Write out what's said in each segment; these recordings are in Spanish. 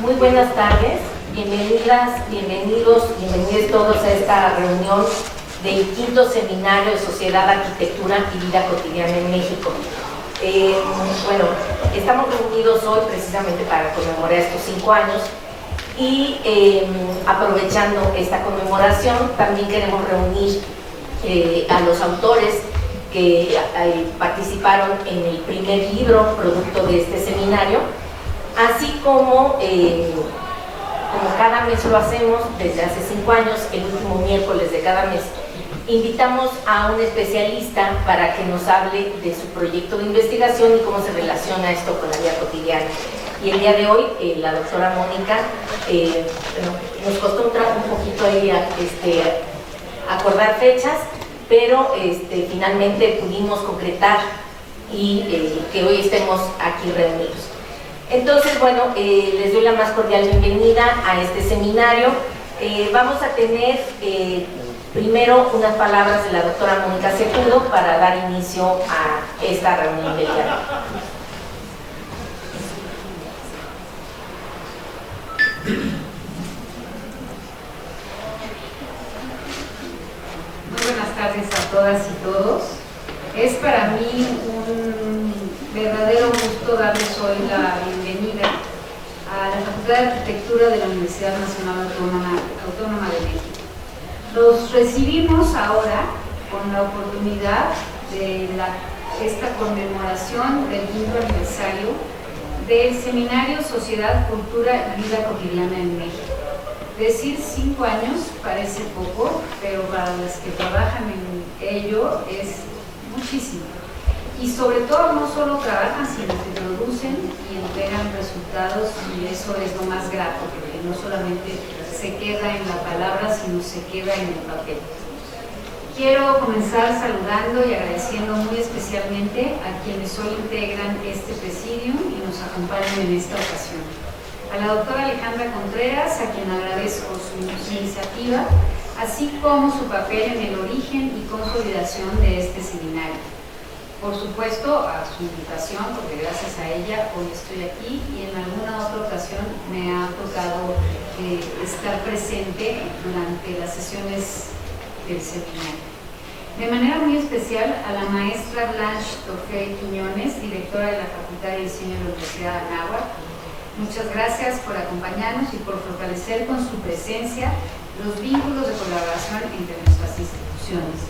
Muy buenas tardes, bienvenidas, bienvenidos todos a esta reunión del quinto seminario de Sociedad, Arquitectura y Vida Cotidiana en México. Bueno, estamos reunidos hoy precisamente para conmemorar estos 5 años y aprovechando esta conmemoración también queremos reunir a los autores que participaron en el primer libro producto de este seminario, así como cada mes lo hacemos desde hace 5 años, el último miércoles de cada mes, invitamos a un especialista para que nos hable de su proyecto de investigación y cómo se relaciona esto con la vida cotidiana. Y el día de hoy, la doctora Mónica, nos costó un poquito ahí acordar fechas, pero finalmente pudimos concretar y que hoy estemos aquí reunidos. Entonces, bueno, les doy la más cordial bienvenida a este seminario. Vamos a tener primero unas palabras de la doctora Mónica Cejudo para dar inicio a esta reunión del día de hoy. Muy buenas tardes a todas y todos. Es para mí un verdadero gusto darles hoy la bienvenida a la Facultad de Arquitectura de la Universidad Nacional Autónoma de México. Los recibimos ahora con la oportunidad de esta conmemoración del 5º aniversario del Seminario Sociedad, Cultura y Vida Cotidiana en México. Decir 5 años parece poco, pero para los que trabajan en ello es muchísimo. Y sobre todo no solo trabajan, sino que producen y entregan resultados, y eso es lo más grato, porque no solamente se queda en la palabra, sino se queda en el papel. Quiero comenzar saludando y agradeciendo muy especialmente a quienes hoy integran este presidium y nos acompañan en esta ocasión. A la doctora Alejandra Contreras, a quien agradezco su iniciativa, así como su papel en el origen y consolidación de este seminario. Por supuesto, a su invitación, porque gracias a ella hoy estoy aquí y en alguna otra ocasión me ha tocado estar presente durante las sesiones del seminario. De manera muy especial a la maestra Blanche Tofé Quiñones, directora de la Facultad de Diseño de la Universidad de Anáhuac. Muchas gracias por acompañarnos y por fortalecer con su presencia los vínculos de colaboración entre nuestras instituciones.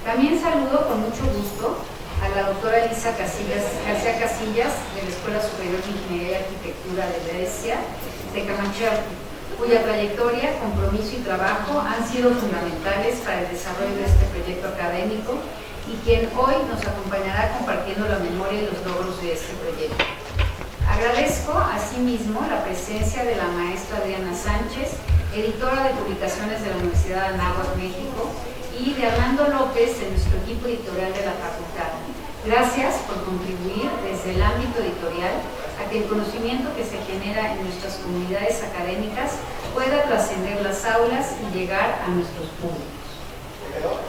También saludo con mucho gusto a la doctora Elisa García Casillas, de la Escuela Superior de Ingeniería y Arquitectura de Grecia, de Camacho, cuya trayectoria, compromiso y trabajo han sido fundamentales para el desarrollo de este proyecto académico y quien hoy nos acompañará compartiendo la memoria y los logros de este proyecto. Agradezco asimismo la presencia de la maestra Adriana Sánchez, editora de publicaciones de la Universidad de Anáhuac, México, y de Armando López, de nuestro equipo editorial de la facultad. Gracias por contribuir desde el ámbito editorial a que el conocimiento que se genera en nuestras comunidades académicas pueda trascender las aulas y llegar a nuestros públicos.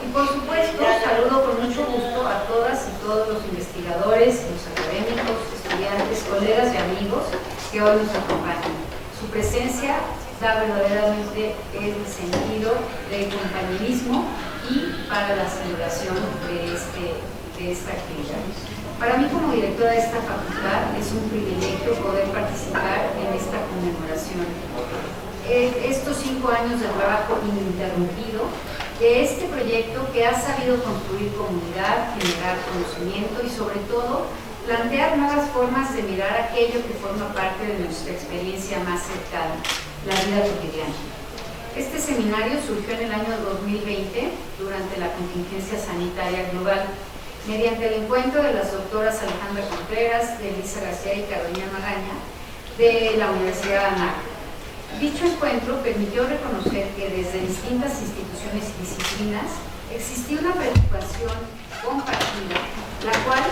Y por supuesto, saludo con mucho gusto a todas y todos los investigadores, los académicos, estudiantes, colegas y amigos que hoy nos acompañan. Su presencia da verdaderamente el sentido de compañerismo y para la celebración de esta actividad. Para mí, como directora de esta facultad, es un privilegio poder participar en esta conmemoración. Estos 5 años de trabajo ininterrumpido de este proyecto que ha sabido construir comunidad, generar conocimiento y sobre todo plantear nuevas formas de mirar aquello que forma parte de nuestra experiencia más cercana, la vida cotidiana. Este seminario surgió en el año 2020 durante la contingencia sanitaria global, mediante el encuentro de las doctoras Alejandra Contreras, Elisa García y Carolina Magaña de la Universidad de Anáhuac. Dicho encuentro permitió reconocer que desde distintas instituciones y disciplinas existía una preocupación compartida, la cual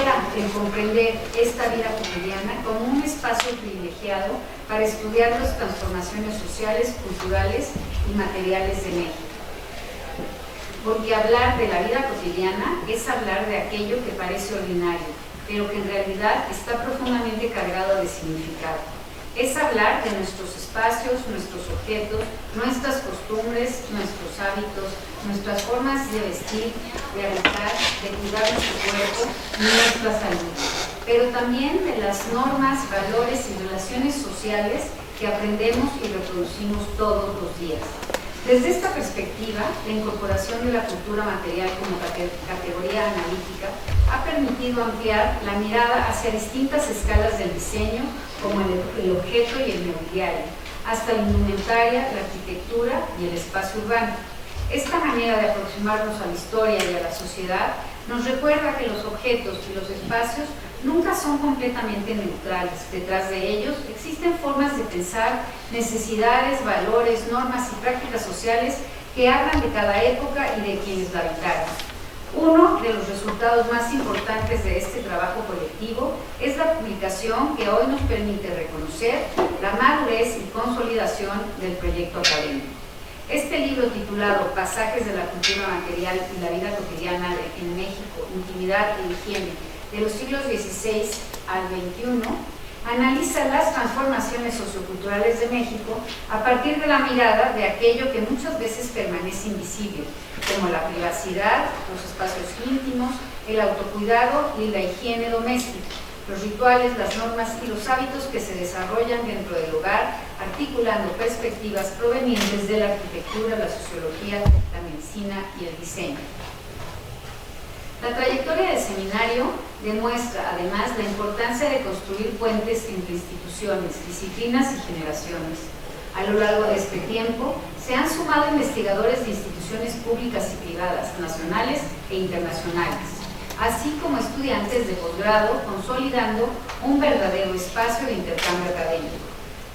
era el comprender esta vida cotidiana como un espacio privilegiado para estudiar las transformaciones sociales, culturales y materiales de México. Porque hablar de la vida cotidiana es hablar de aquello que parece ordinario, pero que en realidad está profundamente cargado de significado. Es hablar de nuestros espacios, nuestros objetos, nuestras costumbres, nuestros hábitos, nuestras formas de vestir, de habitar, de cuidar nuestro cuerpo y nuestra salud. Pero también de las normas, valores y relaciones sociales que aprendemos y reproducimos todos los días. Desde esta perspectiva, la incorporación de la cultura material como categoría analítica ha permitido ampliar la mirada hacia distintas escalas del diseño, como el objeto y el mobiliario, hasta la indumentaria, la arquitectura y el espacio urbano. Esta manera de aproximarnos a la historia y a la sociedad nos recuerda que los objetos y los espacios nunca son completamente neutrales. Detrás de ellos existen formas de pensar, necesidades, valores, normas y prácticas sociales que hablan de cada época y de quienes la habitaron. Uno de los resultados más importantes de este trabajo colectivo es la publicación que hoy nos permite reconocer la madurez y consolidación del proyecto académico. Este libro, titulado Pasajes de la cultura material y la vida cotidiana en México, intimidad e higiene, de los siglos XVI al XXI, analiza las transformaciones socioculturales de México a partir de la mirada de aquello que muchas veces permanece invisible, como la privacidad, los espacios íntimos, el autocuidado y la higiene doméstica, los rituales, las normas y los hábitos que se desarrollan dentro del hogar, articulando perspectivas provenientes de la arquitectura, la sociología, la medicina y el diseño. La trayectoria del seminario demuestra además la importancia de construir puentes entre instituciones, disciplinas y generaciones. A lo largo de este tiempo se han sumado investigadores de instituciones públicas y privadas, nacionales e internacionales, así como estudiantes de posgrado, consolidando un verdadero espacio de intercambio académico.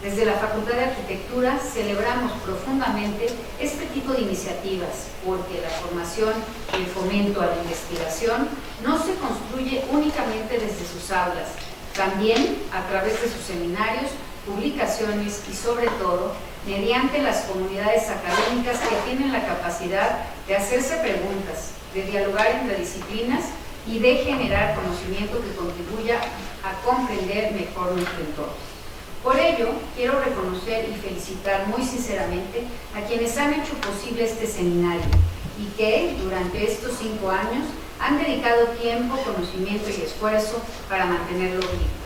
Desde la Facultad de Arquitectura celebramos profundamente este tipo de iniciativas, porque la formación y el fomento a la investigación no se construye únicamente desde sus aulas, también a través de sus seminarios, publicaciones y sobre todo mediante las comunidades académicas que tienen la capacidad de hacerse preguntas, de dialogar entre disciplinas y de generar conocimiento que contribuya a comprender mejor nuestro entorno. Por ello, quiero reconocer y felicitar muy sinceramente a quienes han hecho posible este seminario y que, durante estos 5 años, han dedicado tiempo, conocimiento y esfuerzo para mantenerlo vivo.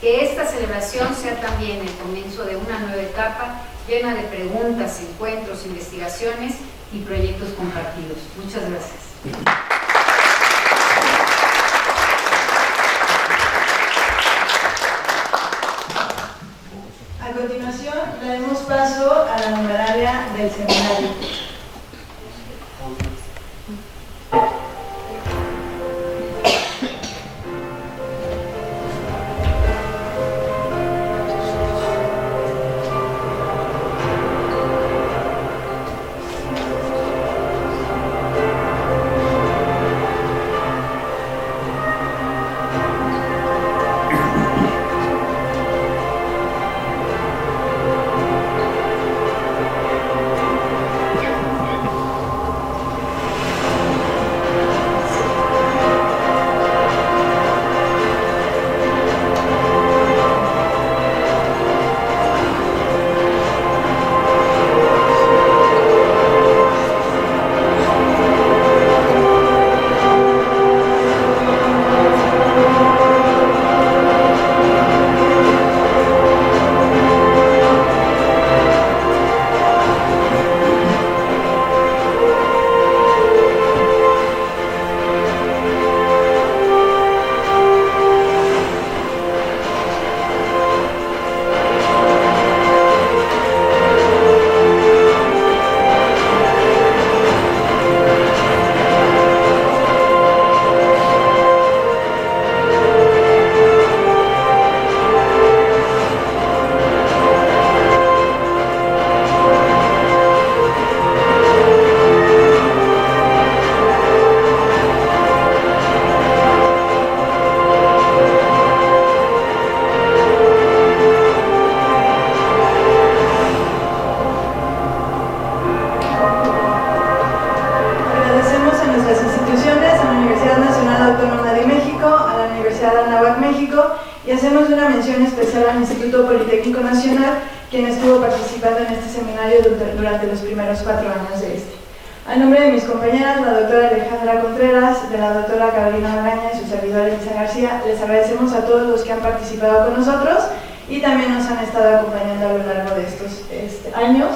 Que esta celebración sea también el comienzo de una nueva etapa llena de preguntas, encuentros, investigaciones y proyectos compartidos. Muchas gracias. A continuación, daremos paso a la numeralia del seminario. Y hacemos una mención especial al Instituto Politécnico Nacional, quien estuvo participando en este seminario durante los primeros 4 años de este. A nombre de mis compañeras, la doctora Alejandra Contreras, de la doctora Carolina Magaña y su servidora Elisa García, les agradecemos a todos los que han participado con nosotros y también nos han estado acompañando a lo largo de estos años.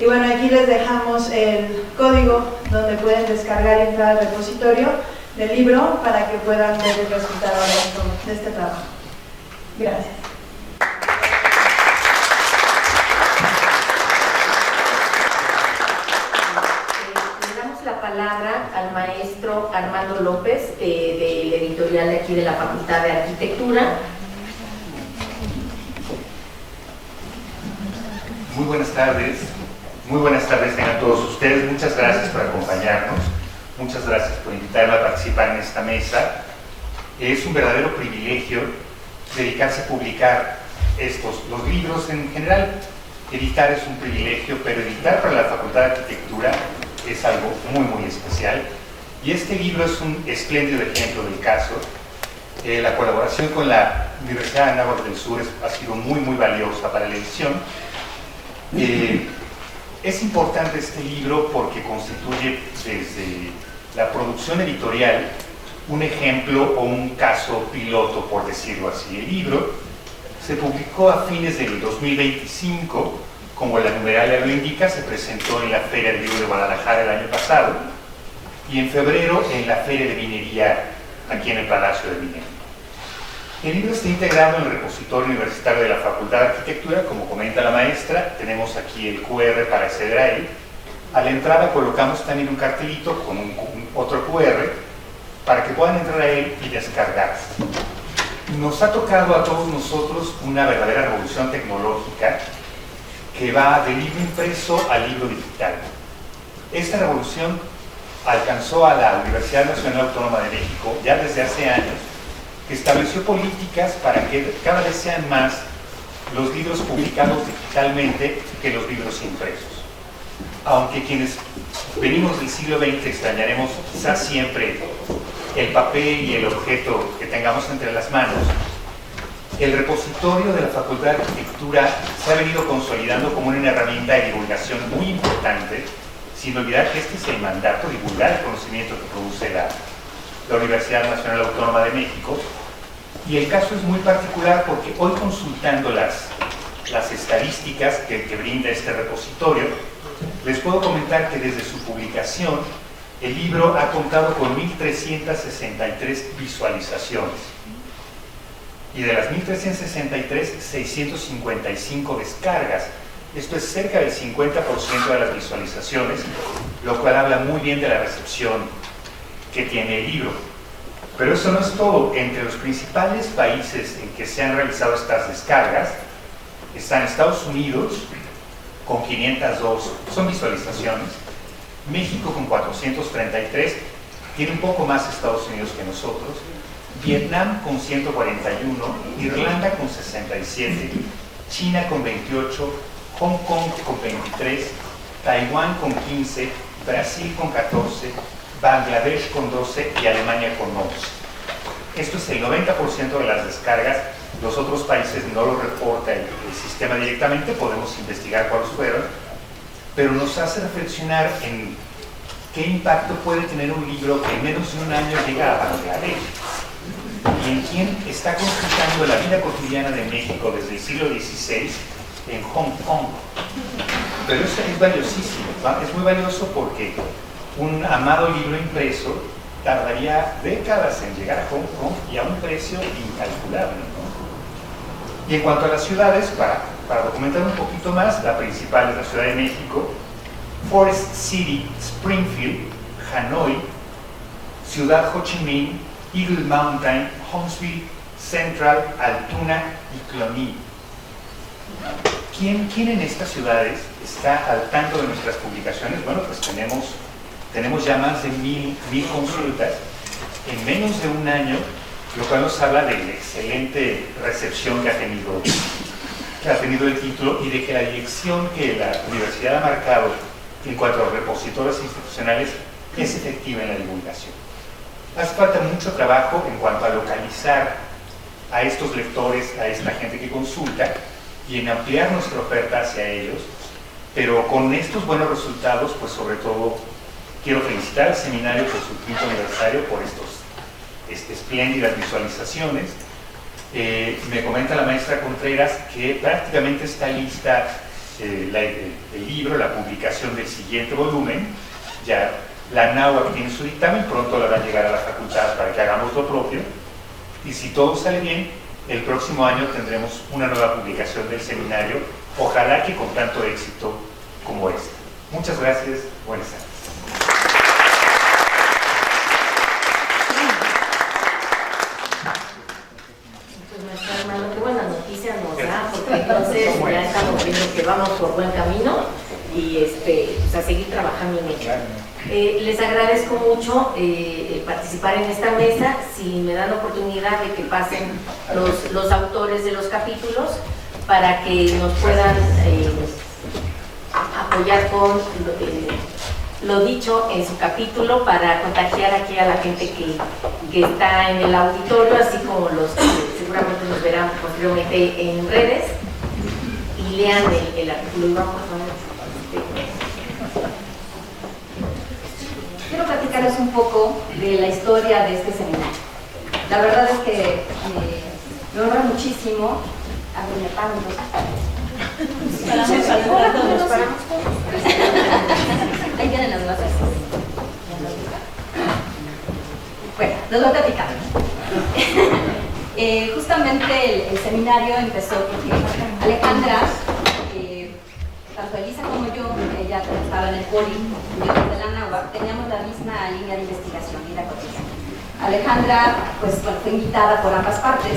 Y bueno, aquí les dejamos el código donde pueden descargar y entrar al repositorio del libro para que puedan ver el resultado de este trabajo. Gracias. Le damos la palabra al maestro Armando López, del editorial de aquí de la Facultad de Arquitectura. Muy buenas tardes tengan todos ustedes. Muchas gracias por acompañarnos, muchas gracias por invitarme a participar en esta mesa. Es un verdadero privilegio dedicarse a publicar los libros. En general, editar es un privilegio, pero editar para la Facultad de Arquitectura es algo muy especial. Y este libro es un espléndido ejemplo del caso. La colaboración con la Universidad de Anáhuac del Sur ha sido muy valiosa para la edición. Es importante este libro porque constituye desde la producción editorial un ejemplo o un caso piloto, por decirlo así. El libro se publicó a fines del 2025, como la numeralia lo indica, se presentó en la Feria del Libro de Guadalajara el año pasado y en febrero en la Feria de Minería aquí en el Palacio de Minería. El libro está integrado en el repositorio universitario de la Facultad de Arquitectura, como comenta la maestra. Tenemos aquí el QR para acceder a él. A la entrada colocamos también un cartelito con otro QR para que puedan entrar a él y descargarse. Nos ha tocado a todos nosotros una verdadera revolución tecnológica que va del libro impreso al libro digital. Esta revolución alcanzó a la Universidad Nacional Autónoma de México ya desde hace años, que estableció políticas para que cada vez sean más los libros publicados digitalmente que los libros impresos. Aunque quienes venimos del siglo XX extrañaremos quizás siempre el papel y el objeto que tengamos entre las manos, el repositorio de la Facultad de Arquitectura se ha venido consolidando como una herramienta de divulgación muy importante, sin olvidar que este es el mandato, divulgar el conocimiento que produce la Universidad Nacional Autónoma de México. Y el caso es muy particular porque hoy, consultando las estadísticas que brinda este repositorio, les puedo comentar que desde su publicación el libro ha contado con 1.363 visualizaciones y de las 1.363, 655 descargas. Esto es cerca del 50% de las visualizaciones, lo cual habla muy bien de la recepción que tiene el libro. Pero eso no es todo. Entre los principales países en que se han realizado estas descargas están Estados Unidos con 502, son visualizaciones, México con 433, tiene un poco más Estados Unidos que nosotros, Vietnam con 141, Irlanda con 67, China con 28, Hong Kong con 23, Taiwán con 15, Brasil con 14, Bangladesh con 12 y Alemania con 11. Esto es el 90% de las descargas. Los otros países no lo reporta el sistema directamente, podemos investigar cuáles fueron, pero nos hace reflexionar en qué impacto puede tener un libro que en menos de un año llega a Bangladesh y en quién está conquistando la vida cotidiana de México desde el siglo XVI en Hong Kong. Pero eso es valiosísimo, ¿no? Es muy valioso porque un amado libro impreso tardaría décadas en llegar a Hong Kong y a un precio incalculable, ¿no? Y en cuanto a las ciudades, para documentar un poquito más, la principal es la Ciudad de México, Forest City, Springfield, Hanoi, Ciudad Ho Chi Minh, Eagle Mountain, Huntsville, Central, Altoona y Clooney. ¿Quién en estas ciudades está al tanto de nuestras publicaciones? Bueno, pues tenemos ya más de 1,000 consultas en menos de un año, lo cual nos habla de la excelente recepción que ha tenido el título y de que la dirección que la universidad ha marcado en cuanto a los repositorios institucionales es efectiva en la divulgación. Hace falta mucho trabajo en cuanto a localizar a estos lectores, a esta gente que consulta, y en ampliar nuestra oferta hacia ellos. Pero con estos buenos resultados, pues sobre todo quiero felicitar al seminario por su 5º aniversario, por estas espléndidas visualizaciones. Me comenta la maestra Contreras que prácticamente está lista el libro, la publicación del siguiente volumen. Ya la NAUAC tiene su dictamen, pronto la va a llegar a la facultad para que hagamos lo propio. Y si todo sale bien, el próximo año tendremos una nueva publicación del seminario, ojalá que con tanto éxito como esta. Muchas gracias, buenas tardes. Qué buena noticia nos da, porque entonces ya estamos viendo que vamos por buen camino y pues a seguir trabajando en ello. Les agradezco mucho participar en esta mesa. Si me dan oportunidad de que pasen los autores de los capítulos para que nos puedan apoyar con lo dicho en su capítulo, para contagiar aquí a la gente que está en el auditorio, así como los que seguramente nos verán posteriormente en redes, y lean el artículo. Y vamos Quiero platicarles un poco de la historia de este seminario. La verdad es que me honra muchísimo. A ver, me paro, nos paramos. Ahí vienen las bases. Bueno, les voy a platicar. Justamente el seminario empezó porque Alejandra, tanto Elisa como yo, ella estaba en el poli, yo desde la NAUAC, teníamos la misma línea de investigación, vida cotidiana. Alejandra, pues bueno, fue invitada por ambas partes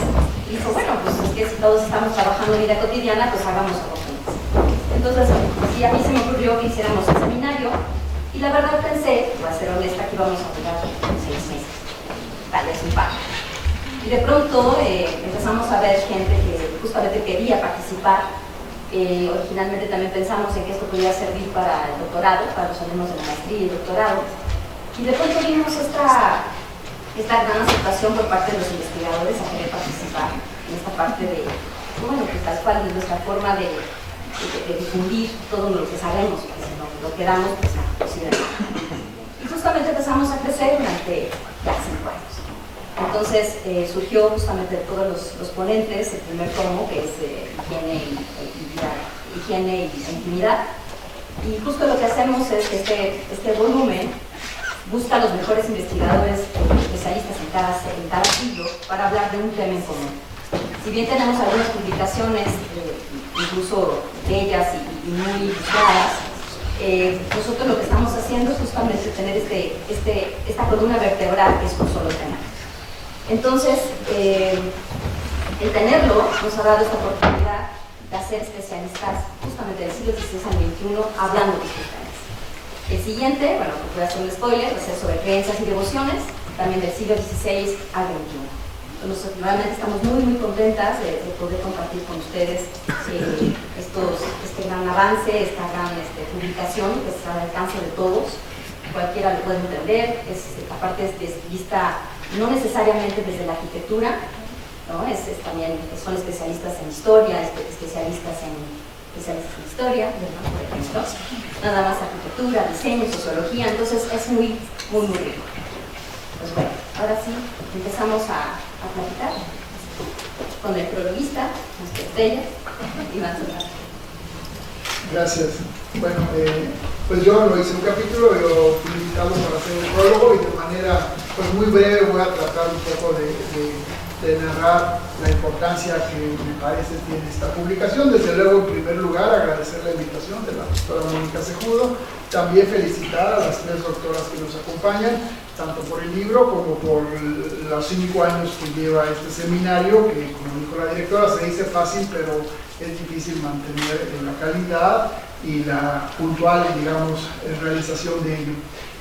y dijo, bueno, pues es que si todos estamos trabajando en vida cotidiana, pues hagamos algo juntos. Entonces, sí, a mí se me ocurrió que hiciéramos el seminario y la verdad pensé, voy a ser honesta, que íbamos a durar 6 meses, tal vez un par. Y de pronto empezamos a ver gente que justamente quería participar. Originalmente también pensamos en que esto podía servir para el doctorado, para los alumnos de la maestría y el doctorado. Y de pronto vimos esta gran aceptación por parte de los investigadores a querer participar en esta parte de, bueno, pues tal cual es nuestra forma de difundir todo lo que sabemos, que si no lo quedamos, pues no, posiblemente. Y justamente empezamos a crecer durante ya 5 años. Entonces surgió justamente de todos los ponentes el primer tomo, que es higiene y intimidad. Y justo lo que hacemos es que este volumen busca a los mejores investigadores especialistas en cada siglo para hablar de un tema en común. Si bien tenemos algunas publicaciones, incluso bellas y muy buscadas, nosotros lo que estamos haciendo es justamente tener esta columna vertebral que es un solo tema. Entonces, el tenerlo nos ha dado esta oportunidad de hacer especialistas justamente del siglo XVI al XXI hablando de estos temas. El siguiente, bueno, voy a hacer un spoiler, va a ser sobre creencias y devociones, también del siglo XVI al XXI. Entonces, realmente estamos muy, muy contentas de poder compartir con ustedes este gran avance, esta gran publicación que está al alcance de todos. Cualquiera lo puede entender, aparte es vista no necesariamente desde la arquitectura, ¿no? También son especialistas en historia, especialistas en historia, ¿no? Por ejemplo, nada más arquitectura, diseño, sociología, entonces es muy, muy, muy rico. Pues bueno, ahora sí empezamos a platicar con el prologuista, nuestra estrella, Iván Solano. Gracias. Bueno, pues yo lo hice un capítulo, yo fui invitado para hacer el prólogo y de manera pues muy breve voy a tratar un poco de narrar la importancia que me parece tiene esta publicación. Desde luego, en primer lugar, agradecer la invitación de la doctora Mónica Cejudo, también felicitar a las 3 doctoras que nos acompañan, tanto por el libro como por los 5 años que lleva este seminario, que como dijo la directora, se dice fácil, pero es difícil mantener la calidad y la puntual, digamos, realización de ello.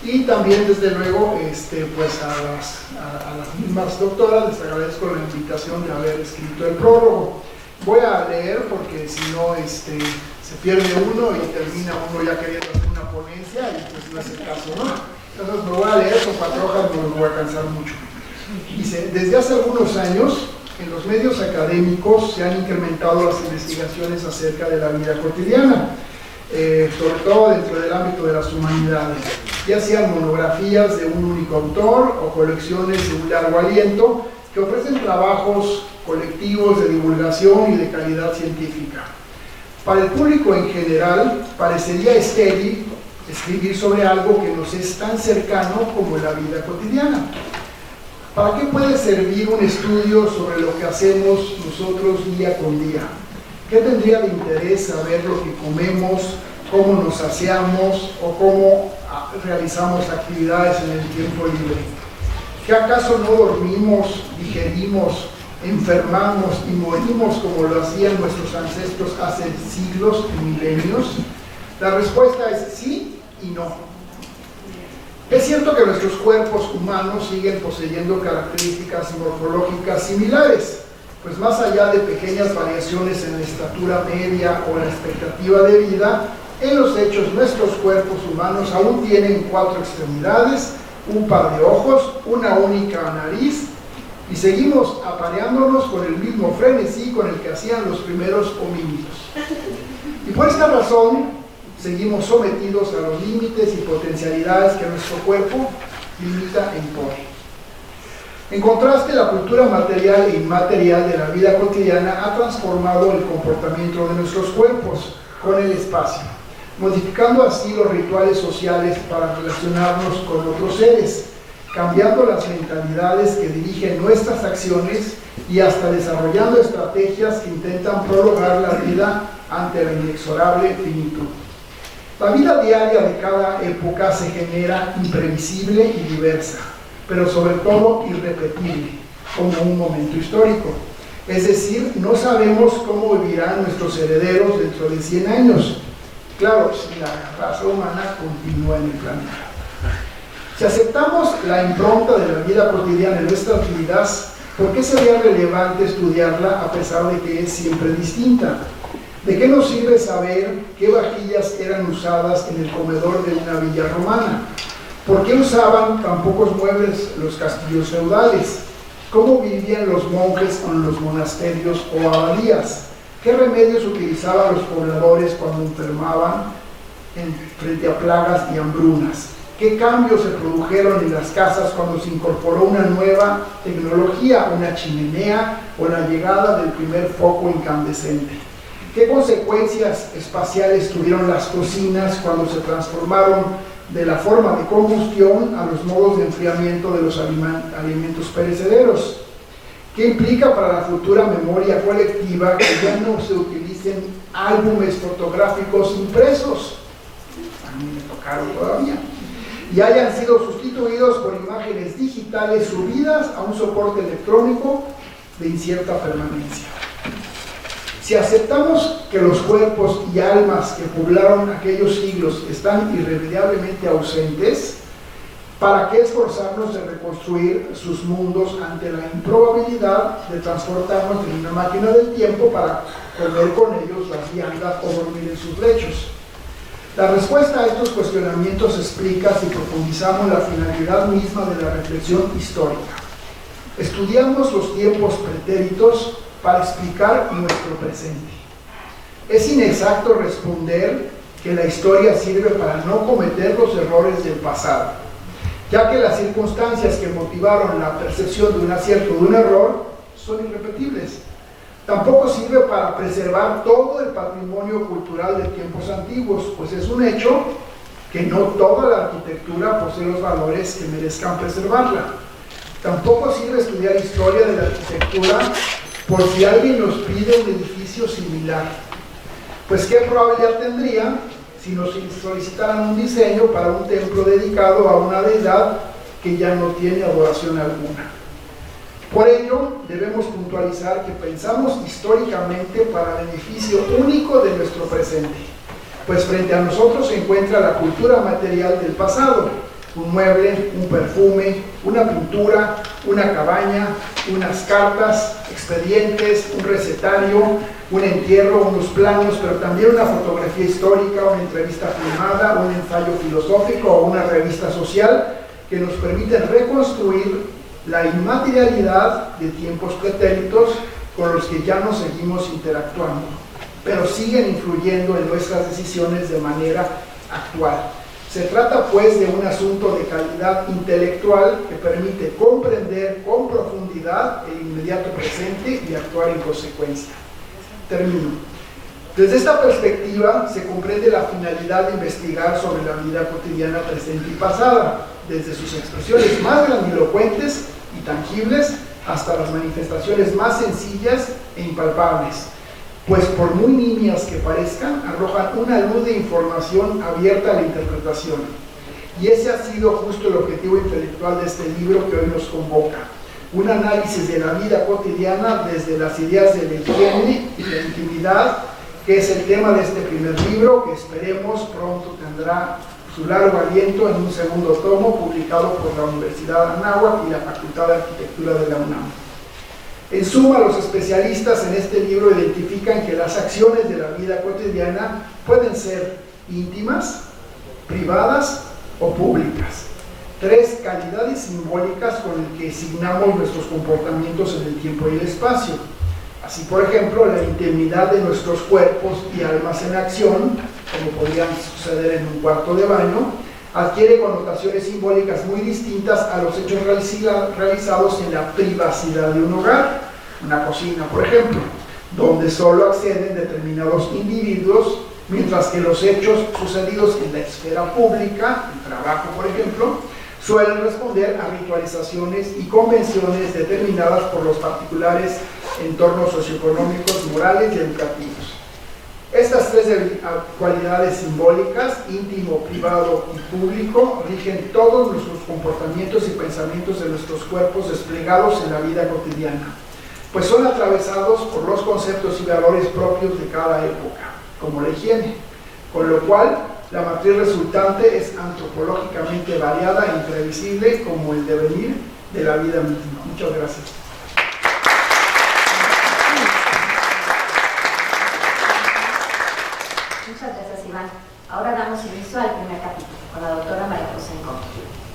Y también, desde luego, pues a las mismas doctoras les agradezco la invitación de haber escrito el prólogo. Voy a leer porque si no se pierde uno y termina uno ya queriendo hacer una ponencia y pues no es el caso, ¿no? Entonces me voy a leer, son 4 hojas, no me voy a cansar mucho. Dice, desde hace algunos años en los medios académicos se han incrementado las investigaciones acerca de la vida cotidiana, sobre todo dentro del ámbito de las humanidades, ya sean monografías de un único autor o colecciones de un largo aliento que ofrecen trabajos colectivos de divulgación y de calidad científica. Para el público en general, parecería estéril escribir sobre algo que nos es tan cercano como la vida cotidiana. ¿Para qué puede servir un estudio sobre lo que hacemos nosotros día con día? ¿Qué tendría de interés saber lo que comemos, cómo nos saciamos o cómo realizamos actividades en el tiempo libre? ¿Que acaso no dormimos, digerimos, enfermamos y morimos como lo hacían nuestros ancestros hace siglos y milenios? La respuesta es sí y no. Es cierto que nuestros cuerpos humanos siguen poseyendo características morfológicas similares, pues más allá de pequeñas variaciones en la estatura media o la expectativa de vida, en los hechos nuestros cuerpos humanos aún tienen 4 extremidades, un par de ojos, una única nariz, y seguimos apareándonos con el mismo frenesí con el que hacían los primeros homínidos. Y por esta razón seguimos sometidos a los límites y potencialidades que nuestro cuerpo limita e impone. En contraste, la cultura material e inmaterial de la vida cotidiana ha transformado el comportamiento de nuestros cuerpos con el espacio, modificando así los rituales sociales para relacionarnos con otros seres, cambiando las mentalidades que dirigen nuestras acciones y hasta desarrollando estrategias que intentan prolongar la vida ante la inexorable finitud. La vida diaria de cada época se genera imprevisible y diversa, pero sobre todo irrepetible, como un momento histórico. Es decir, no sabemos cómo vivirán nuestros herederos dentro de 100 años. Claro, si la raza humana continúa en el planeta. Si aceptamos la impronta de la vida cotidiana en nuestras vidas, ¿por qué sería relevante estudiarla a pesar de que es siempre distinta? ¿De qué nos sirve saber qué vajillas eran usadas en el comedor de una villa romana? ¿Por qué usaban tan pocos muebles los castillos feudales? ¿Cómo vivían los monjes en los monasterios o abadías? ¿Qué remedios utilizaban los pobladores cuando enfermaban frente a plagas y hambrunas? ¿Qué cambios se produjeron en las casas cuando se incorporó una nueva tecnología, una chimenea o la llegada del primer foco incandescente? ¿Qué consecuencias espaciales tuvieron las cocinas cuando se transformaron de la forma de combustión a los modos de enfriamiento de los alimentos perecederos? ¿Qué implica para la futura memoria colectiva que ya no se utilicen álbumes fotográficos impresos? A mí me tocaron todavía. Y hayan sido sustituidos por imágenes digitales subidas a un soporte electrónico de incierta permanencia. Si aceptamos que los cuerpos y almas que poblaron aquellos siglos están irremediablemente ausentes, ¿para qué esforzarnos en reconstruir sus mundos ante la improbabilidad de transportarnos en una máquina del tiempo para comer con ellos las viandas o dormir en sus lechos? La respuesta a estos cuestionamientos se explica si profundizamos la finalidad misma de la reflexión histórica. Estudiamos los tiempos pretéritos para explicar nuestro presente. Es inexacto responder que la historia sirve para no cometer los errores del pasado, ya que las circunstancias que motivaron la percepción de un acierto o de un error son irrepetibles. Tampoco sirve para preservar todo el patrimonio cultural de tiempos antiguos, pues es un hecho que no toda la arquitectura posee los valores que merezcan preservarla. Tampoco sirve estudiar historia de la arquitectura por si alguien nos pide un edificio similar, pues qué probabilidad tendría si nos solicitaran un diseño para un templo dedicado a una deidad que ya no tiene adoración alguna. Por ello, debemos puntualizar que pensamos históricamente para beneficio único de nuestro presente, pues frente a nosotros se encuentra la cultura material del pasado, un mueble, un perfume, una pintura, una cabaña, unas cartas, expedientes, un recetario, un entierro, unos planos, pero también una fotografía histórica, una entrevista filmada, un ensayo filosófico o una revista social que nos permiten reconstruir la inmaterialidad de tiempos pretéritos con los que ya no seguimos interactuando, pero siguen influyendo en nuestras decisiones de manera actual. Se trata pues de un asunto de calidad intelectual que permite comprender con profundidad el inmediato presente y actuar en consecuencia. Termino. Desde esta perspectiva se comprende la finalidad de investigar sobre la vida cotidiana presente y pasada, desde sus expresiones más grandilocuentes y tangibles hasta las manifestaciones más sencillas e impalpables, pues por muy nimias que parezcan, arrojan una luz de información abierta a la interpretación. Y ese ha sido justo el objetivo intelectual de este libro que hoy nos convoca. Un análisis de la vida cotidiana desde las ideas de la higiene y la intimidad, que es el tema de este primer libro, que esperemos pronto tendrá su largo aliento en un segundo tomo publicado por la Universidad Anáhuac y la Facultad de Arquitectura de la UNAM. En suma, los especialistas en este libro identifican que las acciones de la vida cotidiana pueden ser íntimas, privadas o públicas. Tres calidades simbólicas con las que signamos nuestros comportamientos en el tiempo y el espacio. Así, por ejemplo, la intimidad de nuestros cuerpos y almas en acción, como podrían suceder en un cuarto de baño, adquiere connotaciones simbólicas muy distintas a los hechos realizados en la privacidad de un hogar, una cocina, por ejemplo, donde solo acceden determinados individuos, mientras que los hechos sucedidos en la esfera pública, el trabajo, por ejemplo, suelen responder a ritualizaciones y convenciones determinadas por los particulares entornos socioeconómicos, morales y educativos. Estas tres cualidades simbólicas, íntimo, privado y público, rigen todos nuestros comportamientos y pensamientos de nuestros cuerpos desplegados en la vida cotidiana, pues son atravesados por los conceptos y valores propios de cada época, como la higiene, con lo cual la matriz resultante es antropológicamente variada e imprevisible como el devenir de la vida misma. Muchas gracias. Muchas gracias, Iván. Ahora damos inicio al primer capítulo con la doctora María José Encón,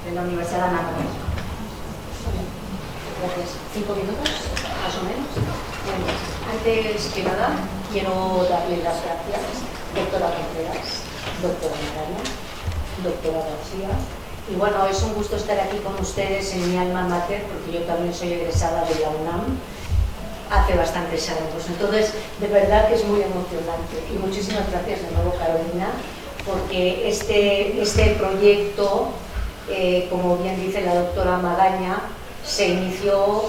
de la Universidad Anáhuac. Gracias. 5 minutos, más o menos. Bueno, antes que nada, quiero darle las gracias, doctora Contreras, doctora Magaña, doctora García. Y bueno, es un gusto estar aquí con ustedes en mi alma mater, porque yo también soy egresada de la UNAM hace bastantes años. Entonces, de verdad que es muy emocionante. Y muchísimas gracias de nuevo, Carolina, porque este proyecto, como bien dice la doctora Magaña, se inició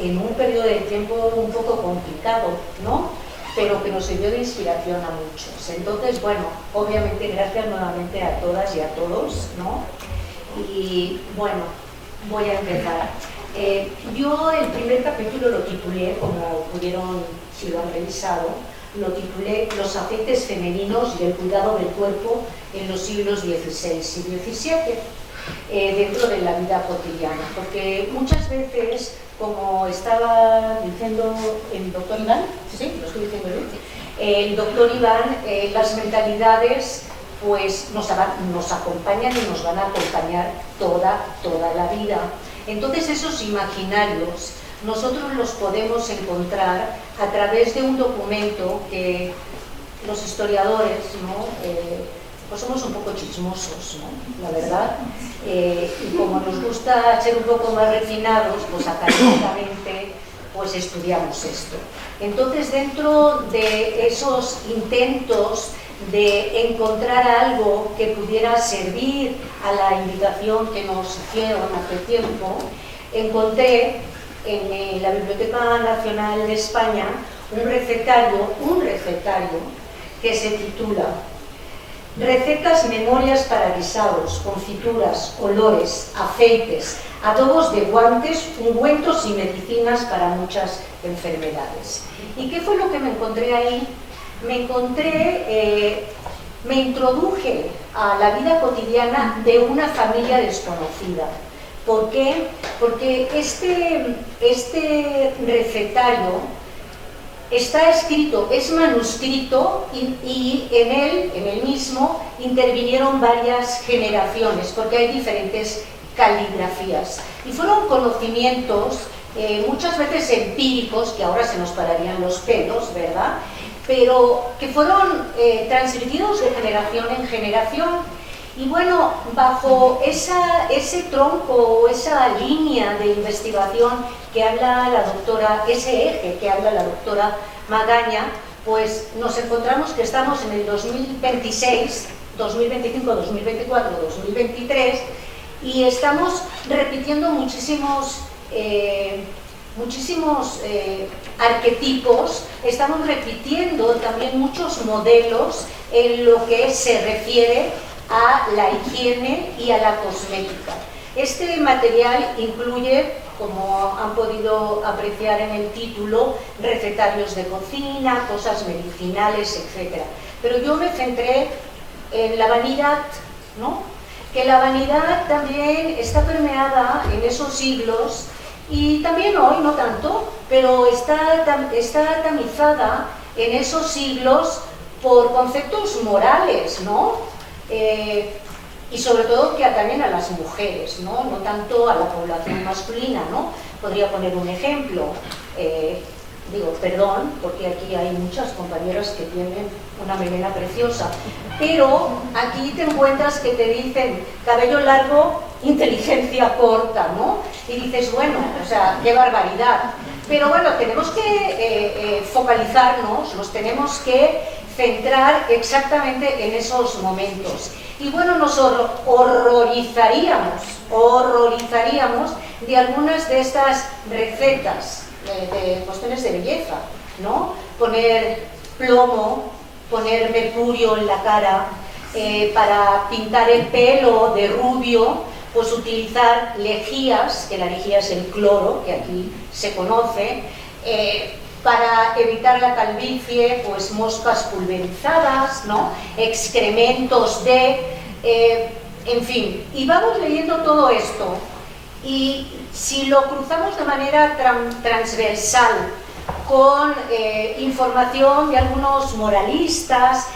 en un periodo de tiempo un poco complicado, ¿no? Pero que nos sirvió de inspiración a muchos. Entonces, bueno, obviamente gracias nuevamente a todas y a todos, ¿no? Y bueno, voy a empezar. Yo el primer capítulo lo titulé, como pudieron, si lo han revisado, lo titulé Los aceites femeninos y el cuidado del cuerpo en los siglos XVI y XVII, dentro de la vida cotidiana. Porque muchas veces, como estaba diciendo el doctor Iván, ¿sí? ¿Lo estoy diciendo bien? El doctor Iván, las mentalidades pues nos acompañan y nos van a acompañar toda la vida. Entonces esos imaginarios nosotros los podemos encontrar a través de un documento que los historiadores, ¿no? Pues somos un poco chismosos, ¿no? La verdad, y como nos gusta ser un poco más refinados, pues académicamente pues estudiamos esto. Entonces, dentro de esos intentos de encontrar algo que pudiera servir a la invitación que nos hicieron hace tiempo, encontré en la Biblioteca Nacional de España un recetario que se titula Recetas y memorias para guisados, confituras, olores, aceites, adobos de guantes, ungüentos y medicinas para muchas enfermedades. ¿Y qué fue lo que me encontré ahí? Me introduje a la vida cotidiana de una familia desconocida. ¿Por qué? Porque este recetario está escrito, es manuscrito y en él mismo intervinieron varias generaciones, porque hay diferentes caligrafías. Y fueron conocimientos muchas veces empíricos, que ahora se nos pararían los pelos, ¿verdad? Pero que fueron transmitidos de generación en generación. Y bueno, bajo ese tronco, esa línea de investigación que habla la doctora, ese eje que habla la doctora Magaña, pues nos encontramos que estamos en el 2026, 2025, 2024, 2023, y estamos repitiendo muchísimos arquetipos, estamos repitiendo también muchos modelos en lo que se refiere a la higiene y a la cosmética. Este material incluye, como han podido apreciar en el título, recetarios de cocina, cosas medicinales, etc. Pero yo me centré en la vanidad, ¿no? Que la vanidad también está permeada en esos siglos y también hoy, no tanto, pero está tamizada en esos siglos por conceptos morales, ¿no? Y sobre todo que atañen a las mujeres, ¿no? No tanto a la población masculina, ¿no? Podría poner un ejemplo, digo, perdón, porque aquí hay muchas compañeras que tienen una melena preciosa, pero aquí te encuentras que te dicen cabello largo, inteligencia corta, ¿no? Y dices, bueno, o sea, qué barbaridad. Pero bueno, tenemos que focalizarnos, nos tenemos que centrar exactamente en esos momentos. Y bueno, nos horrorizaríamos de algunas de estas recetas de cuestiones de belleza, ¿no? Poner plomo, poner mercurio en la cara, para pintar el pelo de rubio, pues utilizar lejías, que la lejía es el cloro, que aquí se conoce, para evitar la calvicie, pues moscas pulverizadas, ¿no? Excrementos en fin, y vamos leyendo todo esto, y si lo cruzamos de manera transversal con información de algunos moralistas,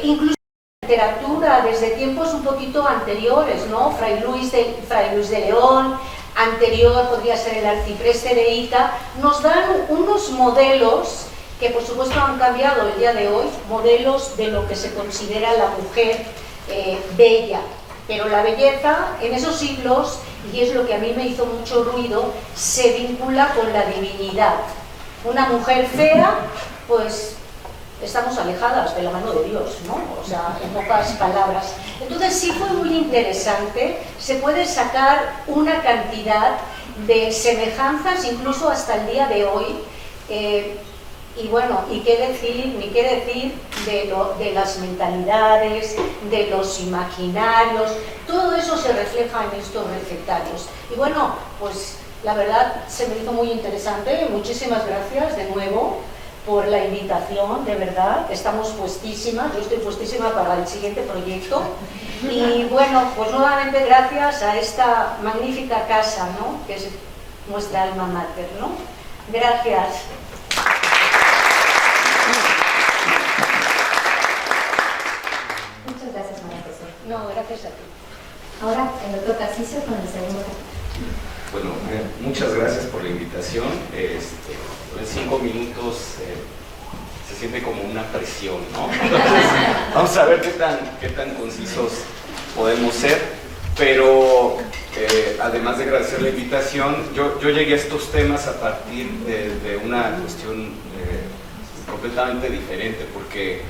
incluso literatura desde tiempos un poquito anteriores, ¿no? Fray Luis de León, anterior podría ser el arcipreste de Ita, nos dan unos modelos que por supuesto han cambiado el día de hoy, modelos de lo que se considera la mujer bella, pero la belleza en esos siglos, y es lo que a mí me hizo mucho ruido, se vincula con la divinidad. Una mujer fea, pues estamos alejadas de la mano de Dios, ¿no? O sea, en pocas palabras. Entonces sí fue muy interesante, se puede sacar una cantidad de semejanzas incluso hasta el día de hoy, y bueno, y qué decir, ni qué decir de las mentalidades, de los imaginarios, todo eso se refleja en estos recetarios. Y bueno, pues la verdad se me hizo muy interesante, muchísimas gracias de nuevo por la invitación, de verdad, estamos puestísimas, yo estoy puestísima para el siguiente proyecto, y bueno, pues nuevamente gracias a esta magnífica casa, ¿no? Que es nuestra alma mater, ¿no? Gracias. Muchas gracias, María José. No, gracias a ti. Ahora el doctor Tarcisio con el segundo capítulo. Bueno, muchas gracias por la invitación. En 5 minutos se siente como una presión, ¿no? Entonces, vamos a ver qué tan concisos podemos ser, pero además de agradecer la invitación, yo llegué a estos temas a partir de una cuestión completamente diferente, porque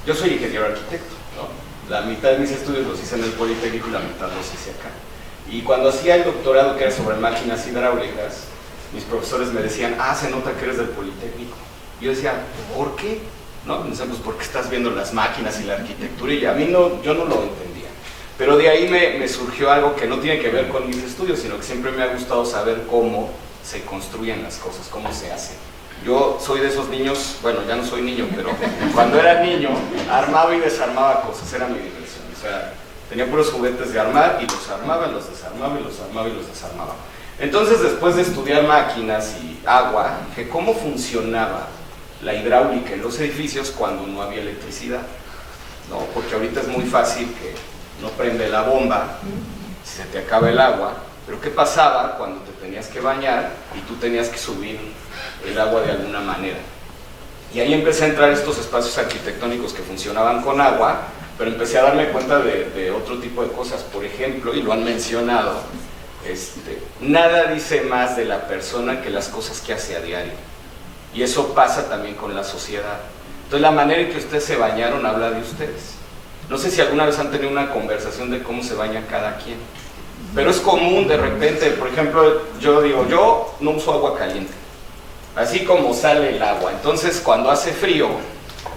yo soy ingeniero arquitecto, ¿no? La mitad de mis estudios los hice en el Politécnico y la mitad los hice acá. Y cuando hacía el doctorado, que era sobre máquinas hidráulicas, mis profesores me decían, se nota que eres del Politécnico. Y yo decía, ¿por qué? ¿No? Me decían, pues porque estás viendo las máquinas y la arquitectura, y a mí yo no lo entendía. Pero de ahí me surgió algo que no tiene que ver con mis estudios, sino que siempre me ha gustado saber cómo se construyen las cosas, cómo se hacen. Yo soy de esos niños, bueno, ya no soy niño, pero cuando era niño, armaba y desarmaba cosas, era mi diversión. O sea, tenía puros juguetes de armar, y los armaba, los desarmaba, y los armaba y los desarmaba. Entonces, después de estudiar máquinas y agua, dije, ¿cómo funcionaba la hidráulica en los edificios cuando no había electricidad? ¿No? Porque ahorita es muy fácil que no prende la bomba, se te acaba el agua. Pero ¿qué pasaba cuando te tenías que bañar y tú tenías que subir el agua de alguna manera? Y ahí empecé a entrar estos espacios arquitectónicos que funcionaban con agua, pero empecé a darme cuenta de otro tipo de cosas. Por ejemplo, y lo han mencionado, nada dice más de la persona que las cosas que hace a diario. Y eso pasa también con la sociedad. Entonces la manera en que ustedes se bañaron habla de ustedes. No sé si alguna vez han tenido una conversación de cómo se baña cada quien. Pero es común de repente, por ejemplo, yo digo, yo no uso agua caliente. Así como sale el agua. Entonces cuando hace frío,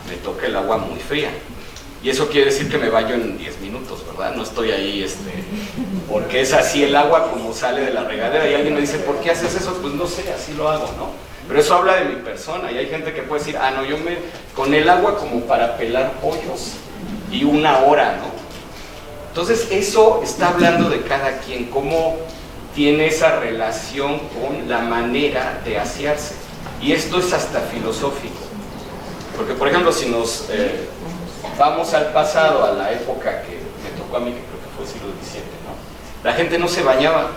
me toca el agua muy fría. Y eso quiere decir que me baño en 10 minutos, ¿verdad? No estoy ahí, porque es así el agua como sale de la regadera. Y alguien me dice, ¿por qué haces eso? Pues no sé, así lo hago, ¿no? Pero eso habla de mi persona. Y hay gente que puede decir, ah, no, con el agua como para pelar pollos. Y 1 hora, ¿no? Entonces eso está hablando de cada quien, cómo tiene esa relación con la manera de asearse. Y esto es hasta filosófico. Porque, por ejemplo, si nos vamos al pasado, a la época que me tocó a mí, que creo que fue el siglo XVII, ¿no? La gente no se bañaba.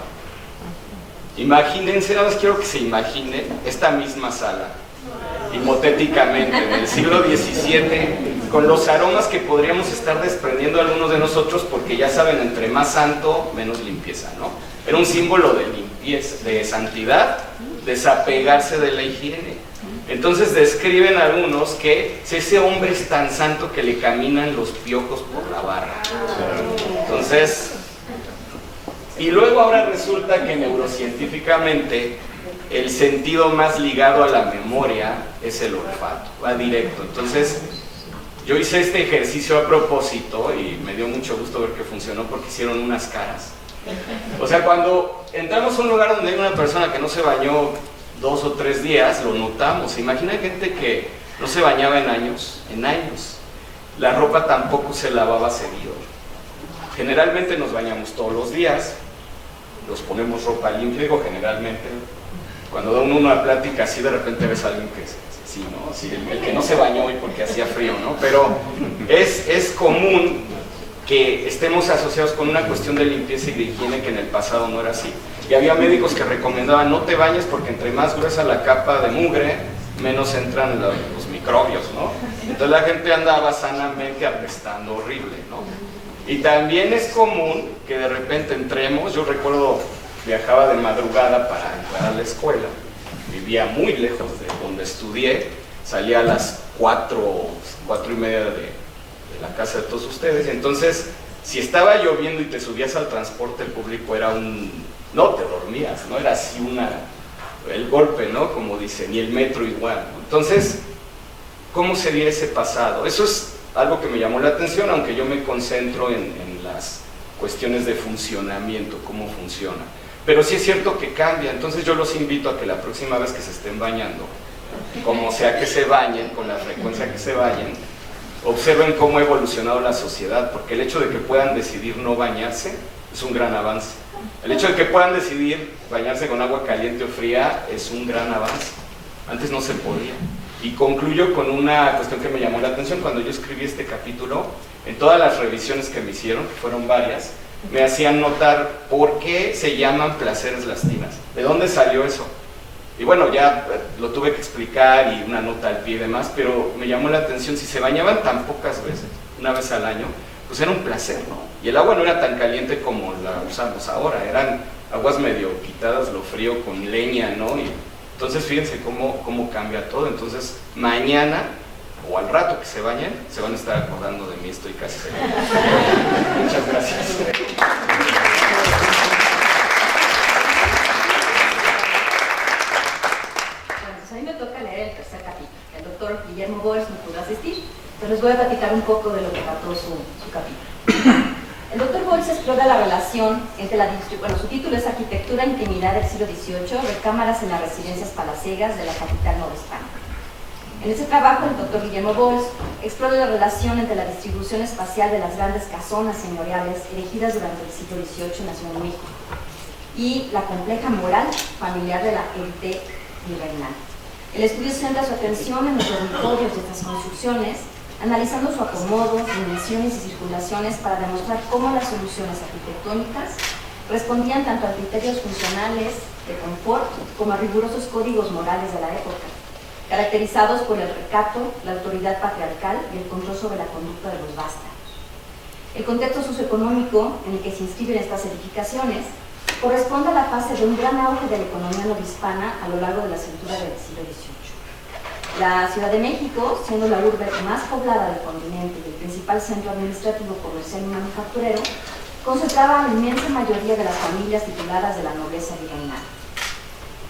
Imagínense, nada más quiero que se imaginen esta misma sala, hipotéticamente, en el siglo XVII, con los aromas que podríamos estar desprendiendo algunos de nosotros, porque ya saben, entre más santo, menos limpieza, ¿no? Era un símbolo de limpieza, de santidad, desapegarse de la higiene. Entonces describen algunos que ese hombre es tan santo que le caminan los piojos por la barra. Entonces, y luego ahora resulta que neurocientíficamente el sentido más ligado a la memoria es el olfato, va directo. Entonces, yo hice este ejercicio a propósito y me dio mucho gusto ver que funcionó porque hicieron unas caras. O sea, cuando entramos a un lugar donde hay una persona que no se bañó 2 o 3 días, lo notamos. Imagina gente que no se bañaba en años. La ropa tampoco se lavaba seguido. Generalmente nos bañamos todos los días, nos ponemos ropa limpia, digo generalmente. Cuando da uno una plática así, de repente ves a alguien que sí, ¿no? Sí, el que no se bañó y porque hacía frío, ¿no? Pero es común que estemos asociados con una cuestión de limpieza y de higiene que en el pasado no era así. Y había médicos que recomendaban, no te bañes porque entre más gruesa la capa de mugre, menos entran los microbios, ¿no? Entonces la gente andaba sanamente apestando horrible, ¿no? Y también es común que de repente entremos, yo recuerdo, viajaba de madrugada para entrar a la escuela, vivía muy lejos de donde estudié, salía a las 4:30 de la casa de todos ustedes, y entonces si estaba lloviendo y te subías al transporte público era no te dormías, no era así el golpe, ¿no? Como dicen, y el metro igual, ¿no? Entonces, ¿cómo sería ese pasado? Eso es algo que me llamó la atención, aunque yo me concentro en las cuestiones de funcionamiento, cómo funciona. Pero sí es cierto que cambia, entonces yo los invito a que la próxima vez que se estén bañando, como sea que se bañen, con la frecuencia que se bañen, observen cómo ha evolucionado la sociedad, porque el hecho de que puedan decidir no bañarse es un gran avance. El hecho de que puedan decidir bañarse con agua caliente o fría es un gran avance. Antes no se podía. Y concluyo con una cuestión que me llamó la atención cuando yo escribí este capítulo. En todas las revisiones que me hicieron, que fueron varias, me hacían notar por qué se llaman placeres las tinas. ¿De dónde salió eso? Y bueno, ya lo tuve que explicar y una nota al pie y demás, pero me llamó la atención, si se bañaban tan pocas veces, una vez al año, pues era un placer, ¿no? Y el agua no era tan caliente como la usamos ahora, eran aguas medio quitadas, lo frío con leña, ¿no? Y entonces fíjense cómo cambia todo. Entonces mañana o al rato que se bañen, se van a estar acordando de mí, estoy casi seguro. Muchas gracias. A mí me toca leer el tercer capítulo. El doctor Guillermo Boers no pudo asistir, pero les voy a platicar un poco de lo que trató su capítulo. El doctor Boers explora la relación entre su título es Arquitectura e Intimidad del siglo XVIII, recámaras en las residencias palaciegas de la capital novohispánica. En ese trabajo, el doctor Guillermo Boers explora la relación entre la distribución espacial de las grandes casonas señoriales erigidas durante el siglo XVIII en la Ciudad de México y la compleja moral familiar de la élite virreinal. El estudio centra su atención en los dormitorios de estas construcciones, analizando su acomodo, dimensiones y circulaciones para demostrar cómo las soluciones arquitectónicas respondían tanto a criterios funcionales, de confort, como a rigurosos códigos morales de la época, caracterizados por el recato, la autoridad patriarcal y el control sobre la conducta de los vástagos. El contexto socioeconómico en el que se inscriben estas edificaciones corresponde a la fase de un gran auge de la economía novohispana a lo largo de la cintura del siglo XVIII. La Ciudad de México, siendo la urbe más poblada del continente y el principal centro administrativo, comercial y manufacturero, concentraba a la inmensa mayoría de las familias tituladas de la nobleza virreinal.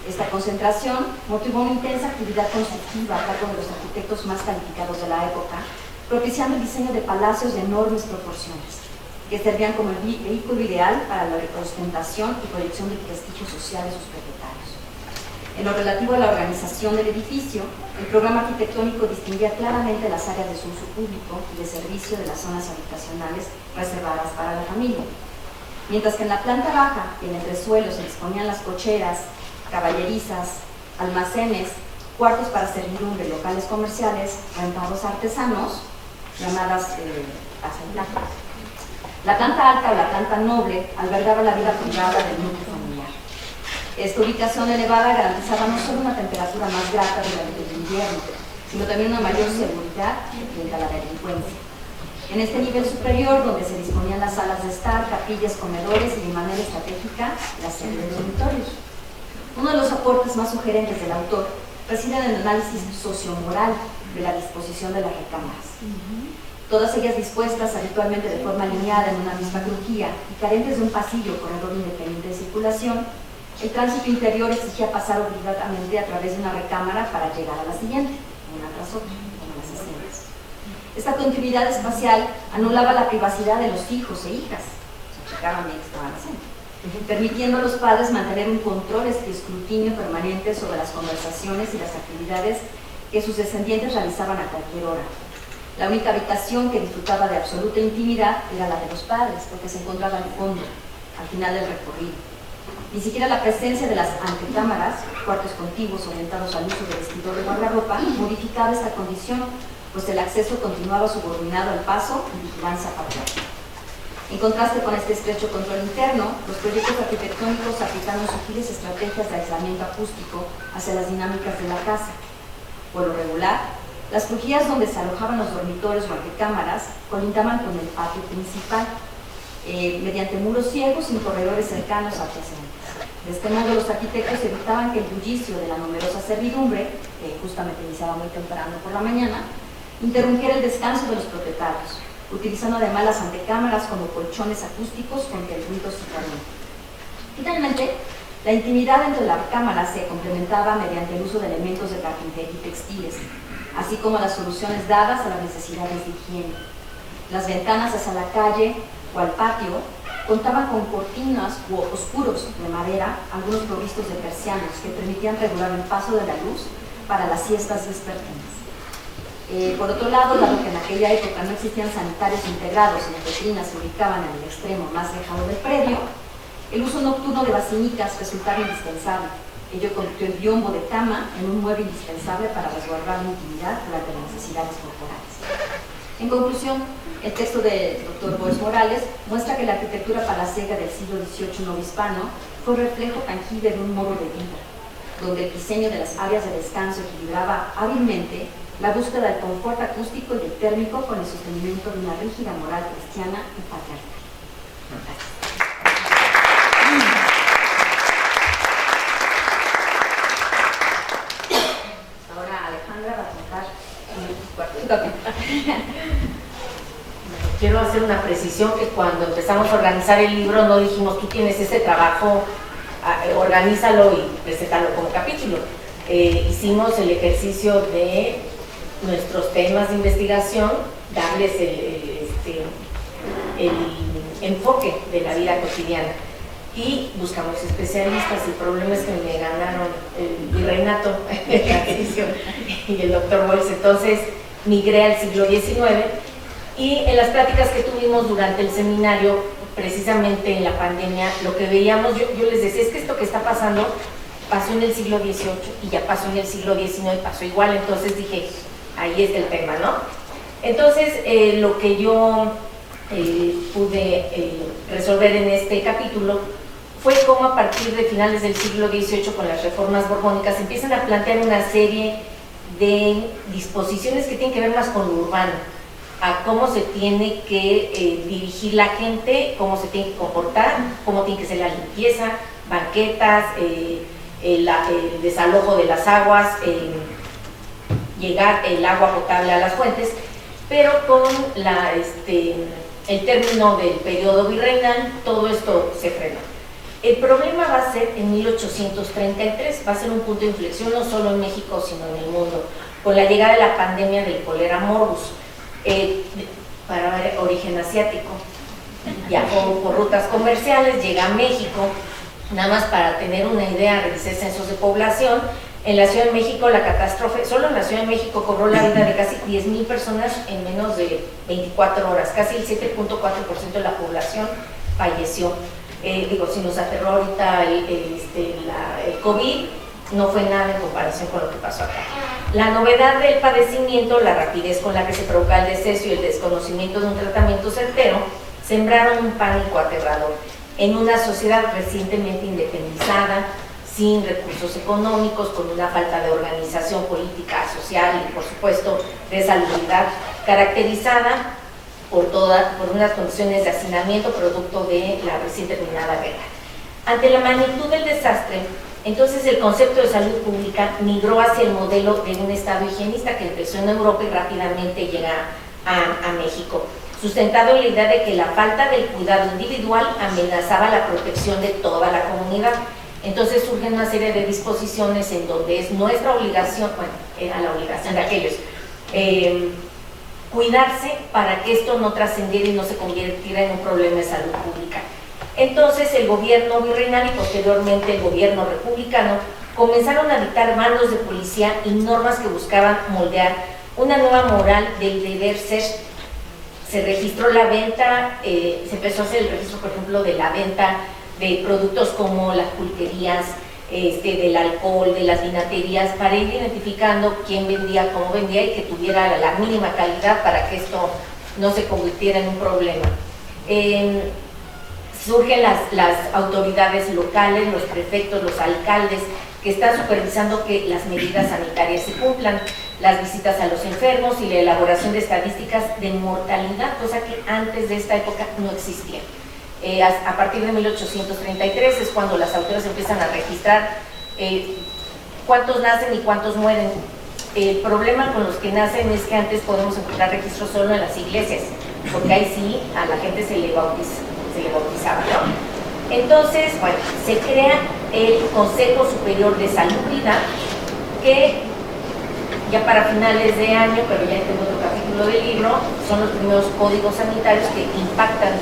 Esta concentración motivó una intensa actividad constructiva a cargo de los arquitectos más calificados de la época, propiciando el diseño de palacios de enormes proporciones, que servían como el vehículo ideal para la ostentación y proyección del prestigio social de sus propietarios. En lo relativo a la organización del edificio, el programa arquitectónico distinguía claramente las áreas de su uso público y de servicio de las zonas habitacionales reservadas para la familia. Mientras que en la planta baja y en el entresuelo se disponían las cocheras, caballerizas, almacenes, cuartos para servidumbre, locales comerciales, rentados a artesanos, llamadas asentajes. La planta alta o la planta noble albergaba la vida privada del núcleo familiar. Esta ubicación elevada garantizaba no solo una temperatura más grata durante el invierno, sino también una mayor seguridad frente a la delincuencia. En este nivel superior, donde se disponían las salas de estar, capillas, comedores y de manera estratégica las sedes de dormitorios. Uno de los aportes más sugerentes del autor reside en el análisis sociomoral de la disposición de las recámaras. Todas ellas dispuestas habitualmente de forma alineada en una misma crujía y carentes de un pasillo o corredor independiente de circulación, el tránsito interior exigía pasar obligadamente a través de una recámara para llegar a la siguiente, una tras otra, como las escenas. Esta continuidad espacial anulaba la privacidad de los hijos e hijas, se checaban bien que estaban haciendo, permitiendo a los padres mantener un control y escrutinio permanente sobre las conversaciones y las actividades que sus descendientes realizaban a cualquier hora. La única habitación que disfrutaba de absoluta intimidad era la de los padres, porque se encontraba al fondo, al final del recorrido. Ni siquiera la presencia de las antecámaras, cuartos contiguos orientados al uso de vestidor de guardarropa, modificaba esta condición, pues el acceso continuaba subordinado al paso y vigilancia patriarcal. En contraste con este estrecho control interno, los proyectos arquitectónicos aplicaron sutiles estrategias de aislamiento acústico hacia las dinámicas de la casa. Por lo regular, las crujías donde se alojaban los dormitorios o antecámaras colindaban con el patio principal, mediante muros ciegos y corredores cercanos adyacentes. De este modo, los arquitectos evitaban que el bullicio de la numerosa servidumbre, que justamente iniciaba muy temprano por la mañana, interrumpiera el descanso de los propietarios, utilizando además las antecámaras como colchones acústicos contra el ruido citadino. Finalmente, la intimidad entre las cámaras se complementaba mediante el uso de elementos de carpintería y textiles, así como las soluciones dadas a las necesidades de higiene. Las ventanas hacia la calle o al patio contaban con cortinas u oscuros de madera, algunos provistos de persianas que permitían regular el paso de la luz para las siestas vespertinas. Por otro lado, dado que en aquella época no existían sanitarios integrados y las letrinas se ubicaban en el extremo más lejano del predio, el uso nocturno de basinicas resultaba indispensable. Ello convirtió el biombo de cama en un mueble indispensable para resguardar la intimidad durante las necesidades corporales. En conclusión, el texto del Dr. Boris Morales muestra que la arquitectura palaciega del siglo XVIII novohispano fue reflejo tangible de un modo de vida, donde el diseño de las áreas de descanso equilibraba hábilmente la búsqueda del confort acústico y el térmico con el sostenimiento de una rígida moral cristiana y patriarcal. Gracias. Quiero hacer una precisión que cuando empezamos a organizar el libro no dijimos tú tienes ese trabajo, organízalo y preséntalo como capítulo. Hicimos el ejercicio de nuestros temas de investigación, darles el enfoque de la vida cotidiana y buscamos especialistas. El problema es que me ganaron el virreinato y el doctor Boris, entonces migré al siglo XIX y en las pláticas que tuvimos durante el seminario, precisamente en la pandemia, lo que veíamos, yo les decía, es que esto que está pasando pasó en el siglo XVIII y ya pasó en el siglo XIX, pasó igual, entonces dije, ahí está el tema, ¿no? Entonces, lo que yo pude resolver en este capítulo fue como a partir de finales del siglo XVIII, con las reformas borbónicas, empiezan a plantear una serie de disposiciones que tienen que ver más con lo urbano, a cómo se tiene que dirigir la gente, cómo se tiene que comportar, cómo tiene que ser la limpieza, banquetas, el desalojo de las aguas, llegar el agua potable a las fuentes, pero con el término del periodo virreinal todo esto se frena. El problema va a ser en 1833, va a ser un punto de inflexión no solo en México sino en el mundo, con la llegada de la pandemia del cólera morbus, para origen asiático. Viajó por rutas comerciales, llega a México, nada más para tener una idea, revisé censos de población. En la Ciudad de México la catástrofe, solo en la Ciudad de México cobró la vida de casi 10,000 personas en menos de 24 horas, casi el 7.4% de la población falleció. Si nos aterró ahorita el COVID, no fue nada en comparación con lo que pasó acá. La novedad del padecimiento, la rapidez con la que se provoca el deceso y el desconocimiento de un tratamiento certero, sembraron un pánico aterrador en una sociedad recientemente independizada, sin recursos económicos, con una falta de organización política, social y por supuesto de salubridad, caracterizada por unas condiciones de hacinamiento producto de la recién terminada guerra. Ante la magnitud del desastre, entonces el concepto de salud pública migró hacia el modelo de un Estado higienista que empezó en Europa y rápidamente llega a México, sustentado en la idea de que la falta del cuidado individual amenazaba la protección de toda la comunidad. Entonces surgen una serie de disposiciones en donde es nuestra obligación, bueno, era la obligación de aquellos, cuidarse para que esto no trascendiera y no se convirtiera en un problema de salud pública. Entonces el gobierno virreinal y posteriormente el gobierno republicano comenzaron a dictar mandos de policía y normas que buscaban moldear una nueva moral del deber ser. Se registró la venta, se empezó a hacer el registro, por ejemplo, de la venta de productos como las pulquerías, del alcohol, de las vinaterías, para ir identificando quién vendía, cómo vendía y que tuviera la mínima calidad para que esto no se convirtiera en un problema. Surgen las autoridades locales, los prefectos, los alcaldes, que están supervisando que las medidas sanitarias se cumplan, las visitas a los enfermos y la elaboración de estadísticas de mortalidad, cosa que antes de esta época no existía. A partir de 1833 es cuando las autoridades empiezan a registrar cuántos nacen y cuántos mueren. El problema con los que nacen es que antes podemos encontrar registros solo en las iglesias, porque ahí sí a la gente se le bautizaba, ¿no? Entonces, bueno, se crea el Consejo Superior de Salubridad, que ya para finales de año, pero ya tengo otro capítulo del libro, son los primeros códigos sanitarios que impactan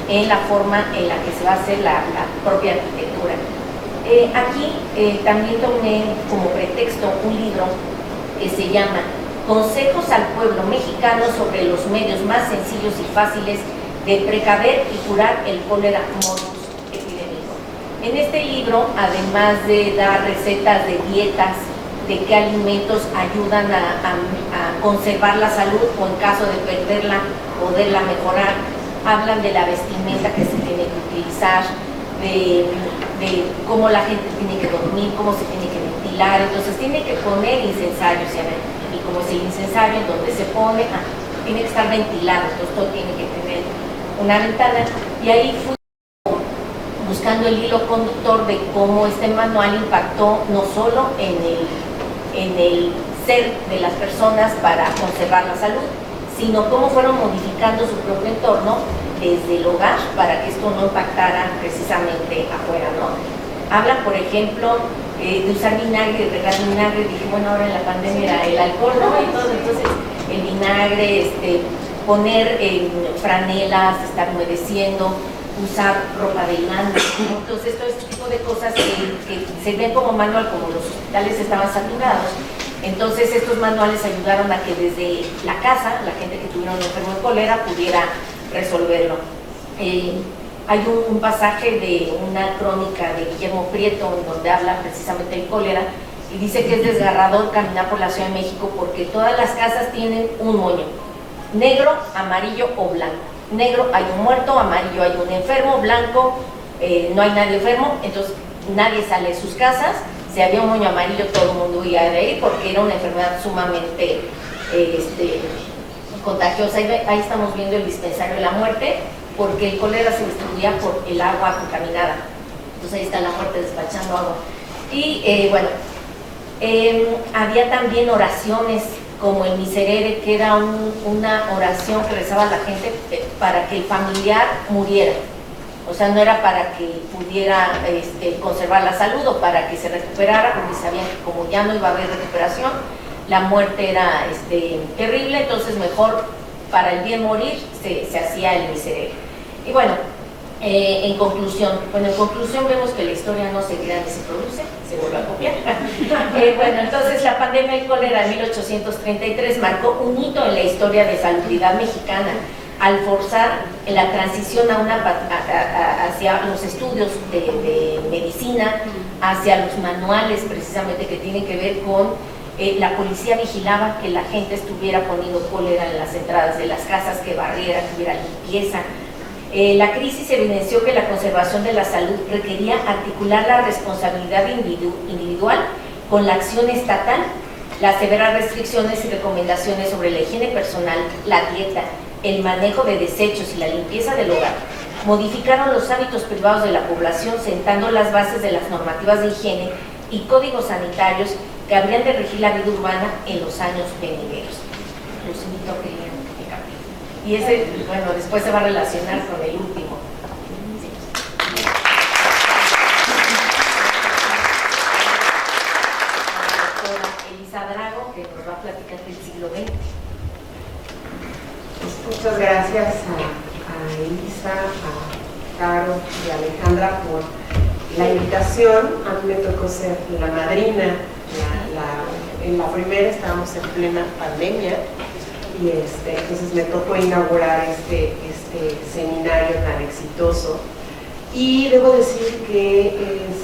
en la forma en la que se va a hacer la propia arquitectura. Aquí también tomé como pretexto un libro que se llama Consejos al Pueblo Mexicano sobre los medios más sencillos y fáciles de precaver y curar el cólera morbus epidémico. En este libro, además de dar recetas de dietas, de qué alimentos ayudan a conservar la salud o en caso de perderla, poderla mejorar, hablan de la vestimenta que se tiene que utilizar, de cómo la gente tiene que dormir, cómo se tiene que ventilar. Entonces tiene que poner incensarios, y como es el incensario en donde se pone, tiene que estar ventilado, entonces todo tiene que tener una ventana. Y ahí fui buscando el hilo conductor de cómo este manual impactó no solo en el ser de las personas para conservar la salud, sino cómo fueron modificando su propio entorno desde el hogar para que esto no impactara precisamente afuera, ¿no? Hablan, por ejemplo, de usar vinagre, de regar vinagre. Dije, bueno, ahora en la pandemia era el alcohol, ¿no? Y todo, entonces el vinagre, poner franelas, estar humedeciendo, usar ropa de lana, ¿no? Entonces todo este tipo de cosas que se ven como manual, como los hospitales estaban saturados. Entonces estos manuales ayudaron a que desde la casa, la gente que tuviera un enfermo de cólera pudiera resolverlo. Hay un pasaje de una crónica de Guillermo Prieto en donde habla precisamente del cólera y dice que es desgarrador caminar por la Ciudad de México porque todas las casas tienen un moño, negro, amarillo o blanco. Negro hay un muerto, amarillo hay un enfermo, blanco no hay nadie enfermo, entonces nadie sale de sus casas. Si había un moño amarillo, todo el mundo huía de ahí porque era una enfermedad sumamente contagiosa. Ahí estamos viendo el dispensario de la muerte, porque el cólera se distribuía por el agua contaminada. Entonces ahí está la muerte despachando agua. Y bueno, había también oraciones como el Miserere, que era una oración que rezaba la gente para que el familiar muriera. O sea, no era para que pudiera conservar la salud o para que se recuperara, porque sabían que como ya no iba a haber recuperación, la muerte era terrible, entonces mejor para el bien morir se hacía el Miserere. Y bueno, en conclusión vemos que la historia no se crea ni se produce, se vuelve a copiar. Bueno, entonces la pandemia del cólera de 1833 marcó un hito en la historia de salubridad mexicana, al forzar la transición hacia los estudios de medicina, hacia los manuales precisamente que tienen que ver con la policía vigilaba que la gente estuviera poniendo cólera en las entradas de las casas, que barriera, que hubiera limpieza. La crisis evidenció que la conservación de la salud requería articular la responsabilidad individual con la acción estatal. Las severas restricciones y recomendaciones sobre la higiene personal, la dieta, el manejo de desechos y la limpieza del hogar modificaron los hábitos privados de la población, sentando las bases de las normativas de higiene y códigos sanitarios que habrían de regir la vida urbana en los años venideros. Los invito a que lean el capítulo. Y ese, bueno, después se va a relacionar con el último. La doctora Elisa Drago, que nos va a platicar del siglo XX. Muchas gracias a Elisa, a Caro y a Alejandra por la invitación. A mí me tocó ser la madrina. En la primera estábamos en plena pandemia y entonces me tocó inaugurar este seminario tan exitoso. Y debo decir que es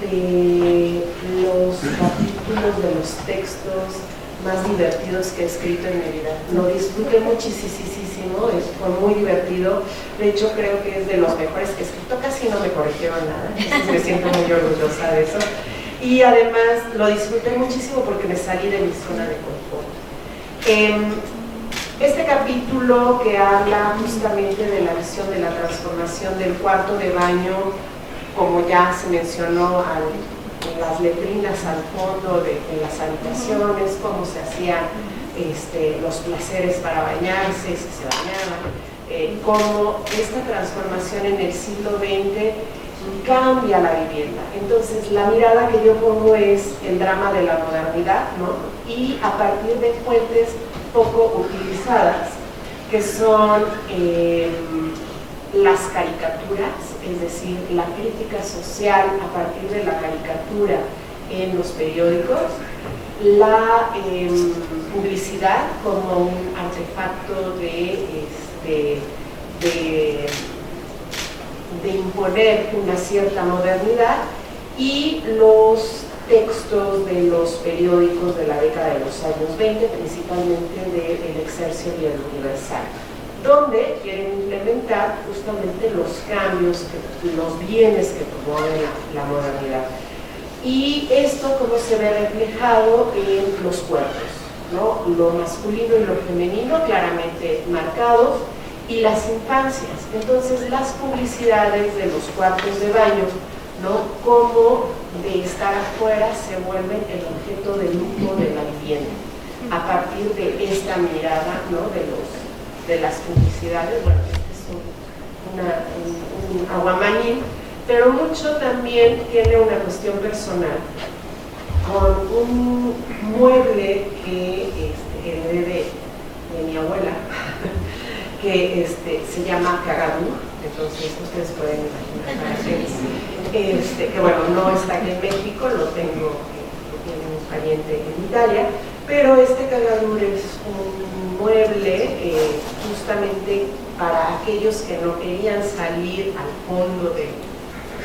de los capítulos, de los textos más divertidos que he escrito en mi vida. Lo disfruté muchísimo, fue muy divertido. De hecho, creo que es de los mejores que he escrito. Casi no me corrigieron nada, entonces me siento muy orgullosa de eso. Y además lo disfruté muchísimo porque me salí de mi zona de confort. Este capítulo que habla justamente de la visión de la transformación del cuarto de baño, como ya se mencionó, en las letrinas al fondo de las habitaciones, cómo se hacían los placeres para bañarse, si se bañaban, cómo esta transformación en el siglo XX cambia la vivienda. Entonces la mirada que yo pongo es el drama de la modernidad, ¿no? Y a partir de fuentes poco utilizadas, que son las caricaturas, es decir, la crítica social a partir de la caricatura en los periódicos, la publicidad como un artefacto de imponer una cierta modernidad, y los textos de los periódicos de la década de los años 20, principalmente del Excelsior y el Universal, donde quieren implementar justamente los cambios, los bienes que promueve la modernidad. Y esto como se ve reflejado en los cuerpos, ¿no? Lo masculino y lo femenino claramente marcados, y las infancias. Entonces las publicidades de los cuartos de baño, ¿no? Como de estar afuera se vuelven el objeto de lujo de la vivienda, a partir de esta mirada, ¿no? de las publicidades. Bueno, este es un aguamañín, pero mucho también tiene una cuestión personal, con un mueble que heredé de mi abuela, que se llama Cagadú. Entonces ustedes pueden imaginar que bueno, no está aquí en México, lo tengo, tiene un pariente en Italia, pero este Cagadur es un mueble justamente para aquellos que no querían salir al fondo del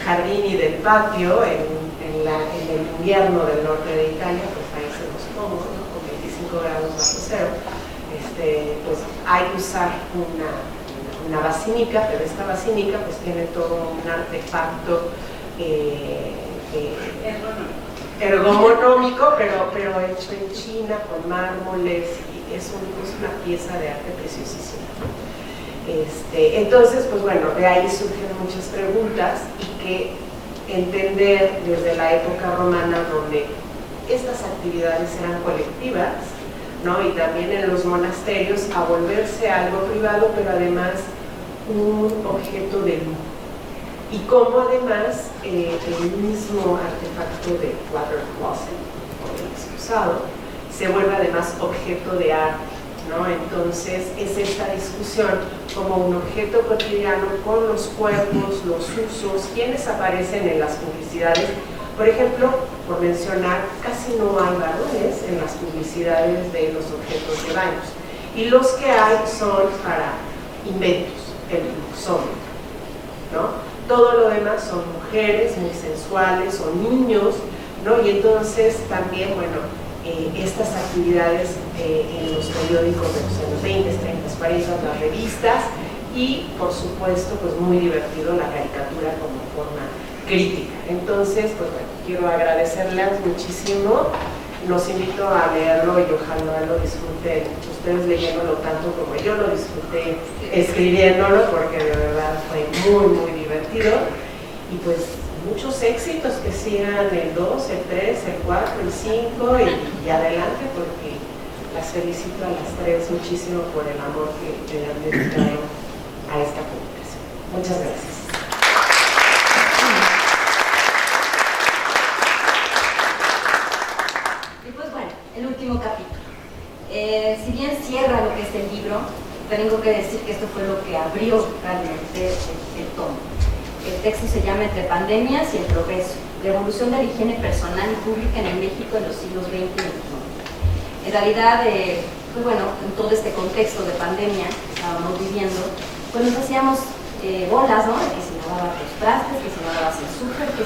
jardín y del patio en el invierno del norte de Italia, pues ahí se los pongo, ¿no? Con 25 grados bajo cero. Pues hay que usar una una basinica, pero esta basinica pues tiene todo un artefacto ergonómico, pero hecho en China con mármoles, y es una pieza de arte preciosísima. Entonces, pues bueno, de ahí surgen muchas preguntas y que entender desde la época romana, donde estas actividades eran colectivas, ¿no? Y también en los monasterios, a volverse algo privado, pero además un objeto de lujo. Y cómo además el mismo artefacto de water closet, o el excusado, se vuelve además objeto de arte, ¿no? Entonces es esta discusión como un objeto cotidiano con los cuerpos, los usos, quienes aparecen en las publicidades. Por ejemplo, por mencionar, casi no hay varones en las publicidades de los objetos de baños, y los que hay son para inventos, el luxómetro, ¿no? Todo lo demás son mujeres muy sensuales o niños, ¿no? Y entonces también, bueno, estas actividades en los periódicos de los años 20, 30, 40, las revistas, y por supuesto, pues muy divertido la caricatura como forma crítica. Entonces, pues bueno, quiero agradecerles muchísimo, los invito a leerlo y ojalá lo disfruten ustedes leyéndolo tanto como yo lo disfruté escribiéndolo, porque de verdad fue muy, muy divertido. Y pues muchos éxitos, que sigan el 2, el 3, el 4, el 5 y adelante, porque las felicito a las tres muchísimo por el amor que le han dedicado a esta publicación. Muchas gracias. Y pues bueno, el último capítulo. Si bien cierra lo que es el libro, tengo que decir que esto fue lo que abrió realmente el tomo. El texto se llama Entre pandemias y el progreso, la evolución de la higiene personal y pública en el México en los siglos XX y XXI. En realidad, pues bueno, en todo este contexto de pandemia que estábamos viviendo, pues nos hacíamos bolas, ¿no? Que se lavaba los trastes, que se lavaba el súper, que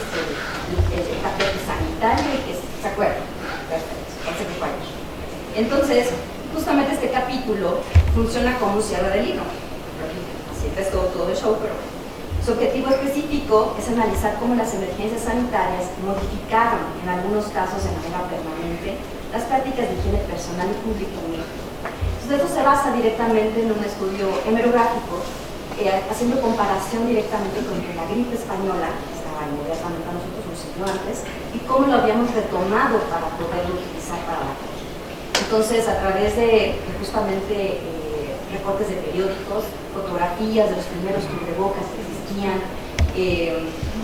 el tapete sanitario, y que se acuerdan. Perfecto, hace que fue ayer. Entonces, justamente este capítulo funciona como un cierre del libro. Así es todo el show, pero su objetivo específico es analizar cómo las emergencias sanitarias modificaron, en algunos casos de manera permanente, las prácticas de higiene personal y pública en México. Entonces, esto se basa directamente en un estudio hemerográfico, haciendo comparación directamente con la gripe española, que estaba inmediatamente a nosotros un siglo antes, y cómo lo habíamos retomado para poderlo utilizar para la COVID. Entonces, a través de justamente recortes de periódicos, fotografías de los primeros cubrebocas que existían, y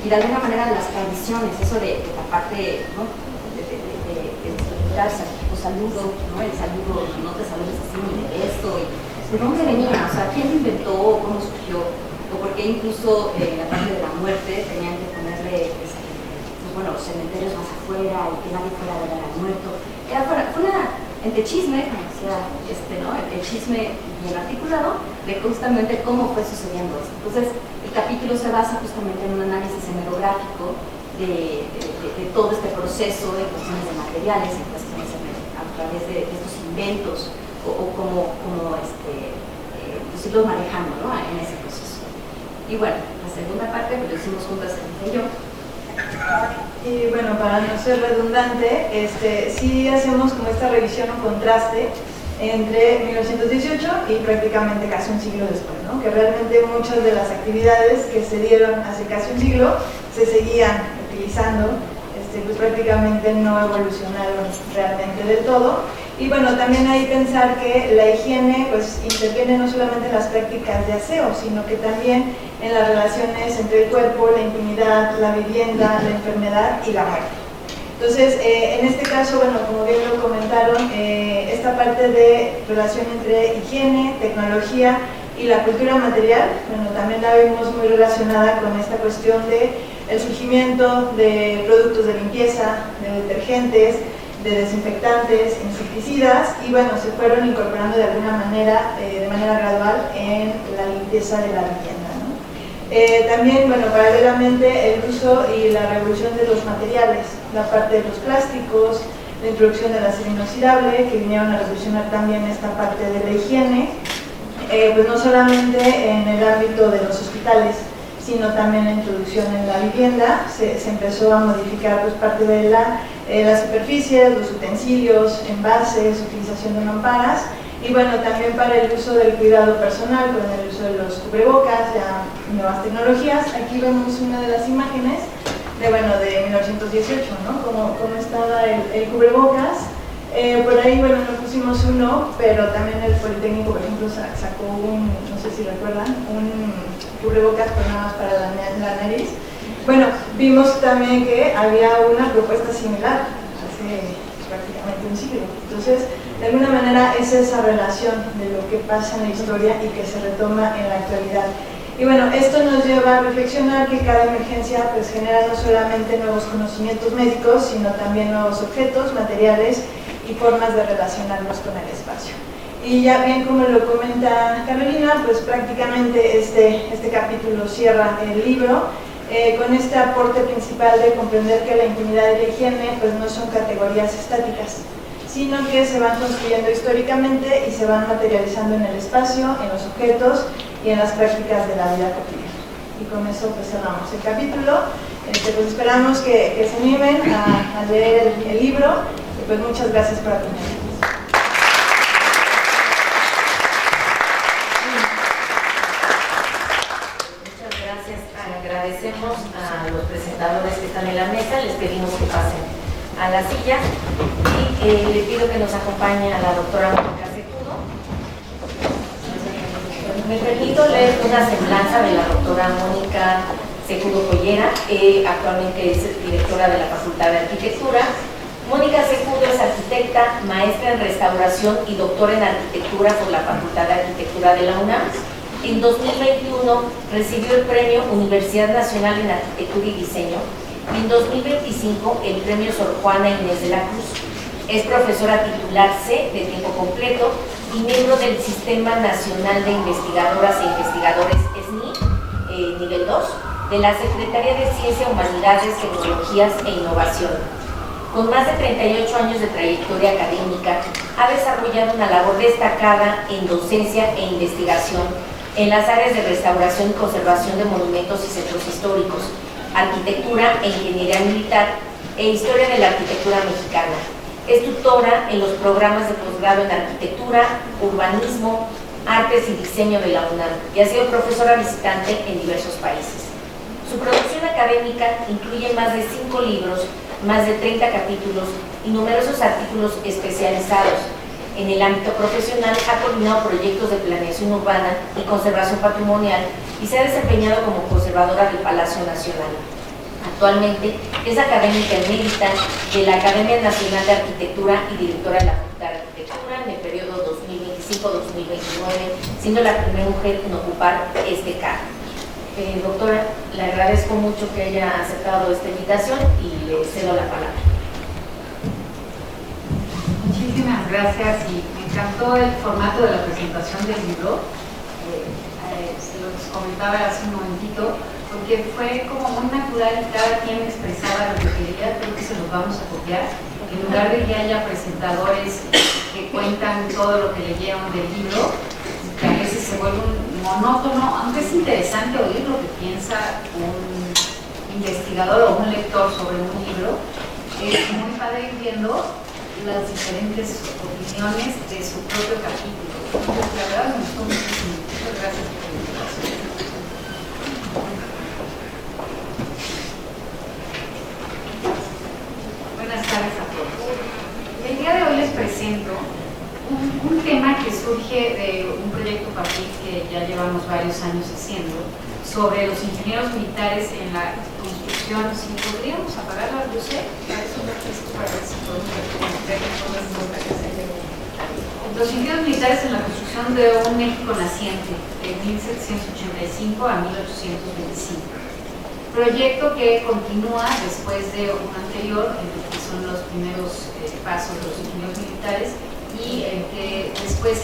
de alguna manera las tradiciones, eso de la parte, ¿no? de saludarse, el saludo, ¿no? El saludo, no te saludes así ni de esto, y de dónde venía, o sea, quién lo inventó, cómo surgió, o por qué incluso la parte de la muerte tenían que ponerle bueno, los cementerios más afuera y que nadie fuera a ver al muerto. Fue una entre chisme, como decía ¿no? El chisme bien articulado de justamente cómo fue sucediendo esto. Entonces, el capítulo se basa justamente en un análisis hemerográfico de todo este proceso de cuestiones de materiales, en cuestiones a través de estos inventos, o cómo pues irlos manejando, ¿no? En ese proceso. Y bueno, la segunda parte pues lo hicimos juntas Elisa y yo. Y bueno, para no ser redundante, sí hacemos como esta revisión o contraste entre 1918 y prácticamente casi un siglo después, ¿no? Que realmente muchas de las actividades que se dieron hace casi un siglo se seguían utilizando, pues prácticamente no evolucionaron realmente del todo. Y bueno, también hay que pensar que la higiene pues interviene no solamente en las prácticas de aseo, sino que también en las relaciones entre el cuerpo, la intimidad, la vivienda, la enfermedad y la muerte. Entonces, en este caso, bueno, como bien lo comentaron, esta parte de relación entre higiene, tecnología y la cultura material, bueno, también la vimos muy relacionada con esta cuestión de el surgimiento de productos de limpieza, de detergentes, de desinfectantes, insecticidas, y bueno, se fueron incorporando de alguna manera, de manera gradual, en la limpieza de la vivienda, ¿no? También, bueno, paralelamente el uso y la revolución de los materiales, la parte de los plásticos, la introducción del acero inoxidable, que vinieron a revolucionar también esta parte de la higiene, pues no solamente en el ámbito de los hospitales, sino también la introducción en la vivienda. Se empezó a modificar pues parte de las superficies, los utensilios, envases, utilización de mamparas, y bueno, también para el uso del cuidado personal, con el uso de los cubrebocas, ya nuevas tecnologías. Aquí vemos una de las imágenes de 1918, ¿no? Cómo estaba el cubrebocas. Por ahí, bueno, no pusimos uno, pero también el Politécnico, por ejemplo, sacó no sé si recuerdan, un cubrebocas pero nada más para la nariz. Bueno, vimos también que había una propuesta similar hace prácticamente un siglo. Entonces, de alguna manera es esa relación de lo que pasa en la historia y que se retoma en la actualidad. Y bueno, esto nos lleva a reflexionar que cada emergencia pues genera no solamente nuevos conocimientos médicos, sino también nuevos objetos, materiales y formas de relacionarnos con el espacio. Y ya bien como lo comenta Carolina, pues prácticamente este capítulo cierra el libro con este aporte principal de comprender que la intimidad y la higiene pues no son categorías estáticas, sino que se van construyendo históricamente y se van materializando en el espacio, en los objetos y en las prácticas de la vida cotidiana. Y con eso pues cerramos el capítulo. Pues esperamos que se animen a leer el libro, y pues muchas gracias por acompañarnos. Muchas gracias. Agradecemos a los presentadores que están en la mesa, les pedimos que pasen a la silla y le pido que nos acompañe a la doctora Mónica Secudo. Me permito leer una semblanza de la doctora Mónica Secudo Collera, actualmente es directora de la Facultad de Arquitectura. Mónica Secudo es arquitecta, maestra en restauración y doctora en arquitectura por la Facultad de Arquitectura de la UNAM. En 2021 recibió el premio Universidad Nacional en Arquitectura y Diseño y en 2025 el premio Sor Juana Inés de la Cruz. Es profesora titular C de tiempo completo y miembro del Sistema Nacional de Investigadoras e Investigadores SNI, nivel 2, de la Secretaría de Ciencia, Humanidades, Tecnologías e Innovación. Con más de 38 años de trayectoria académica, ha desarrollado una labor destacada en docencia e investigación en las áreas de restauración y conservación de monumentos y centros históricos, arquitectura e ingeniería militar e historia de la arquitectura mexicana. Es tutora en los programas de posgrado en arquitectura, urbanismo, artes y diseño de la UNAM y ha sido profesora visitante en diversos países. Su producción académica incluye más de 5 libros, más de 30 capítulos y numerosos artículos especializados. En el ámbito profesional ha coordinado proyectos de planeación urbana y conservación patrimonial y se ha desempeñado como conservadora del Palacio Nacional. Actualmente es académica emérita de la Academia Nacional de Arquitectura y directora de la Facultad de Arquitectura en el periodo 2025-2029, siendo la primera mujer en ocupar este cargo. Doctora, le agradezco mucho que haya aceptado esta invitación y le cedo la palabra. Muchísimas gracias y me encantó el formato de la presentación del libro. Se los comentaba hace un momentito, porque fue como muy natural y cada quien expresaba lo que quería. Creo que se los vamos a copiar. En lugar de que haya presentadores que cuentan todo lo que leyeron del libro, que a veces se vuelve un monótono, aunque es interesante oír lo que piensa un investigador o un lector sobre un libro, es muy padre ir viendo las diferentes opiniones de su propio capítulo. Entonces, la verdad me gustó muchísimo. Muchas gracias por la invitación. Buenas tardes a todos. El día de hoy les presento un tema que surge de un proyecto papel que ya llevamos varios años haciendo sobre los ingenieros militares en la construcción. Si podríamos apagar las luces, para eso lo que para ver si podemos ver cosas los ingenieros militares en la construcción de un México naciente de 1785 a 1825. Proyecto que continúa después de un anterior, en el que son los primeros pasos de los ingenieros militares, y el que después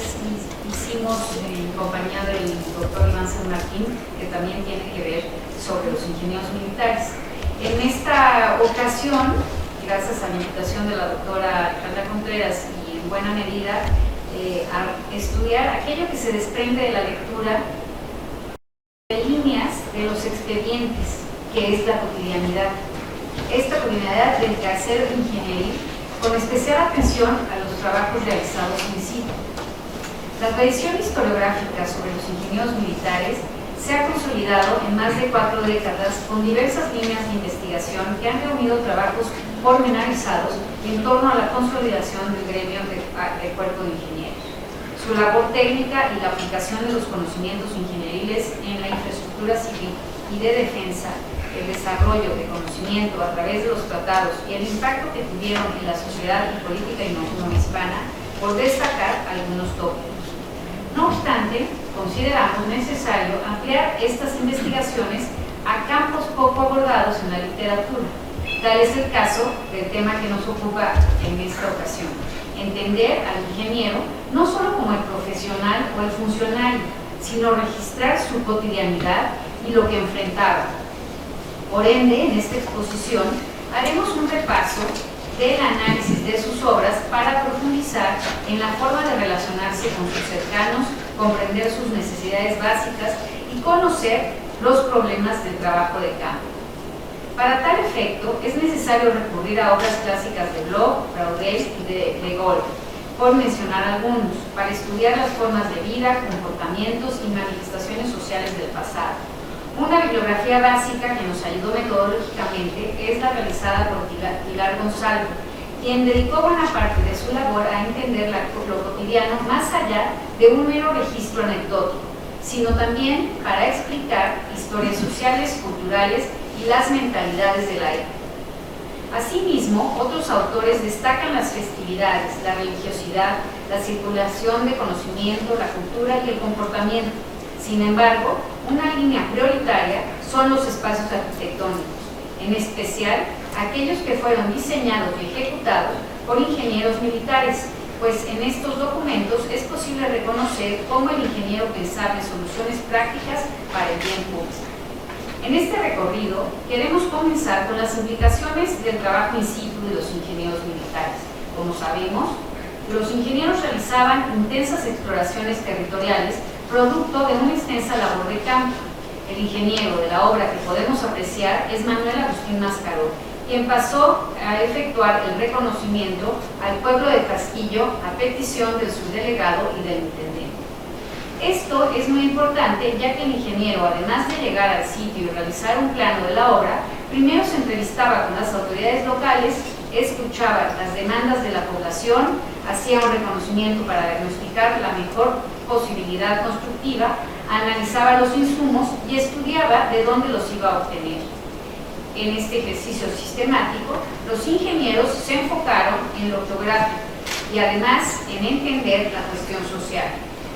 hicimos en compañía del doctor Iván San Martín, que también tiene que ver sobre los ingenieros militares. En esta ocasión, gracias a la invitación de la doctora Alejandra Contreras y en buena medida a estudiar aquello que se desprende de la lectura de líneas de los expedientes, que es la cotidianidad. Esta cotidianidad del quehacer ingenieril, con especial atención a los trabajos realizados in situ. La tradición historiográfica sobre los ingenieros militares se ha consolidado en más de 4 décadas con diversas líneas de investigación que han reunido trabajos pormenorizados en torno a la consolidación del gremio de cuerpo de ingenieros. Su labor técnica y la aplicación de los conocimientos ingenieriles en la infraestructura civil y de defensa, el desarrollo de conocimiento a través de los tratados y el impacto que tuvieron en la sociedad y política hispana, por destacar algunos tópicos. No obstante, consideramos necesario ampliar estas investigaciones a campos poco abordados en la literatura. Tal es el caso del tema que nos ocupa en esta ocasión: entender al ingeniero no solo como el profesional o el funcionario, sino registrar su cotidianidad y lo que enfrentaba. Por ende, en esta exposición haremos un repaso del análisis de sus obras para profundizar en la forma de relacionarse con sus cercanos, comprender sus necesidades básicas y conocer los problemas del trabajo de campo. Para tal efecto, es necesario recurrir a obras clásicas de Bloch, Braudel y de Gaulle, por mencionar algunos, para estudiar las formas de vida, comportamientos y manifestaciones sociales del pasado. Una bibliografía básica que nos ayudó metodológicamente es la realizada por Pilar Gonzalo, quien dedicó buena parte de su labor a entender lo cotidiano más allá de un mero registro anecdótico, sino también para explicar historias sociales, culturales y las mentalidades de la época. Asimismo, otros autores destacan las festividades, la religiosidad, la circulación de conocimiento, la cultura y el comportamiento. Sin embargo, una línea prioritaria son los espacios arquitectónicos, en especial aquellos que fueron diseñados y ejecutados por ingenieros militares, pues en estos documentos es posible reconocer cómo el ingeniero pensaba en soluciones prácticas para el bien público. En este recorrido queremos comenzar con las implicaciones del trabajo in situ de los ingenieros militares. Como sabemos, los ingenieros realizaban intensas exploraciones territoriales producto de una extensa labor de campo. El ingeniero de la obra que podemos apreciar es Manuel Agustín Mascaró, quien pasó a efectuar el reconocimiento al pueblo de Casquillo a petición del subdelegado y del intendente. Esto es muy importante, ya que el ingeniero, además de llegar al sitio y realizar un plano de la obra, primero se entrevistaba con las autoridades locales, escuchaba las demandas de la población, hacía un reconocimiento para diagnosticar la mejor posibilidad constructiva, analizaba los insumos y estudiaba de dónde los iba a obtener. En este ejercicio sistemático, los ingenieros se enfocaron en lo geográfico y además en entender la cuestión social.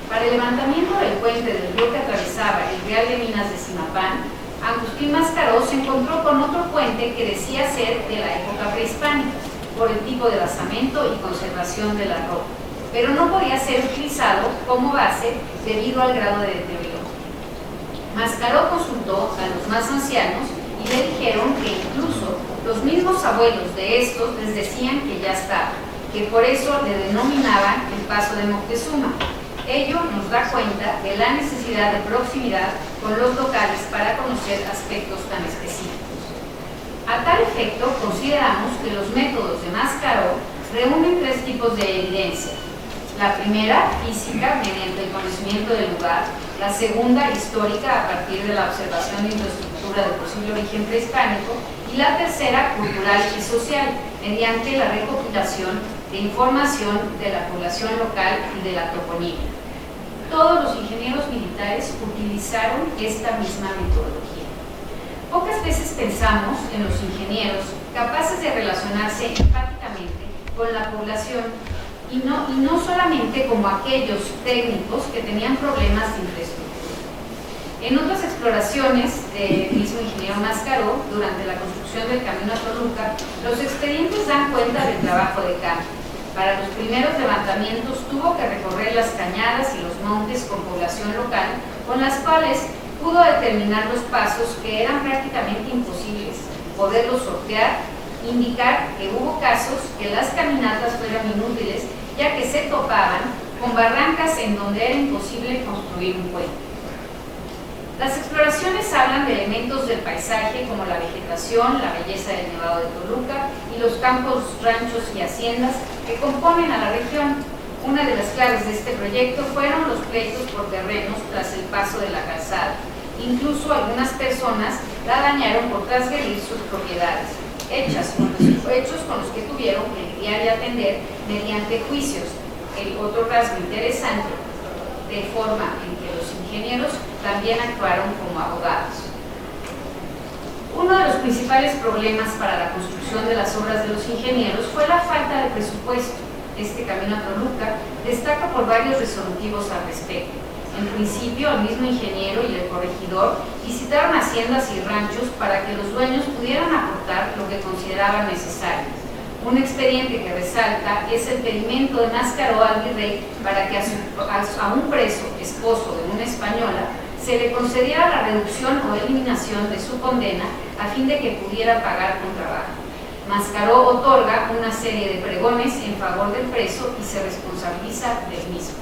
Para el levantamiento del puente del río que atravesaba el Real de Minas de Zimapán, Agustín Mascaró se encontró con otro puente que decía ser de la época prehispánica, por el tipo de basamento y conservación de la roca, pero no podía ser utilizado como base debido al grado de deterioro. Mascaró consultó a los más ancianos y le dijeron que incluso los mismos abuelos de estos les decían que ya estaba, que por eso le denominaban el Paso de Moctezuma. Ello nos da cuenta de la necesidad de proximidad con los locales para conocer aspectos tan específicos. A tal efecto, consideramos que los métodos de Mascaró reúnen 3 tipos de evidencia. La primera, física, mediante el conocimiento del lugar; la segunda, histórica, a partir de la observación de infraestructura de posible origen prehispánico; y la tercera, cultural y social, mediante la recopilación de información de la población local y de la toponimia. Todos los ingenieros militares utilizaron esta misma metodología. Pocas veces pensamos en los ingenieros capaces de relacionarse empáticamente con la población y no solamente como aquellos técnicos que tenían problemas de infraestructura. En otras exploraciones del mismo ingeniero Mascaró, durante la construcción del camino a Toluca, los expedientes dan cuenta del trabajo de campo. Para los primeros levantamientos tuvo que recorrer las cañadas y los montes con población local, con las cuales pudo determinar los pasos que eran prácticamente imposibles, poderlos sortear, indicar que hubo casos que las caminatas fueron inútiles, ya que se topaban con barrancas en donde era imposible construir un puente. Las exploraciones hablan de elementos del paisaje como la vegetación, la belleza del Nevado de Toluca y los campos, ranchos y haciendas que componen a la región. Una de las claves de este proyecto fueron los pleitos por terrenos tras el paso de la calzada. Incluso algunas personas la dañaron por transgredir sus propiedades, hechos con los que tuvieron que lidiar y atender mediante juicios. El otro rasgo interesante, de forma en que los ingenieros también actuaron como abogados. Uno de los principales problemas para la construcción de las obras de los ingenieros fue la falta de presupuesto. Este camino a Toluca destaca por varios resolutivos al respecto. En principio, el mismo ingeniero y el corregidor visitaron haciendas y ranchos para que los dueños pudieran aportar lo que consideraban necesario. Un expediente que resalta es el pedimento de Mascaró al virrey para que a un preso, esposo de una española, se le concediera la reducción o eliminación de su condena a fin de que pudiera pagar con trabajo. Mascaró otorga una serie de pregones en favor del preso y se responsabiliza del mismo.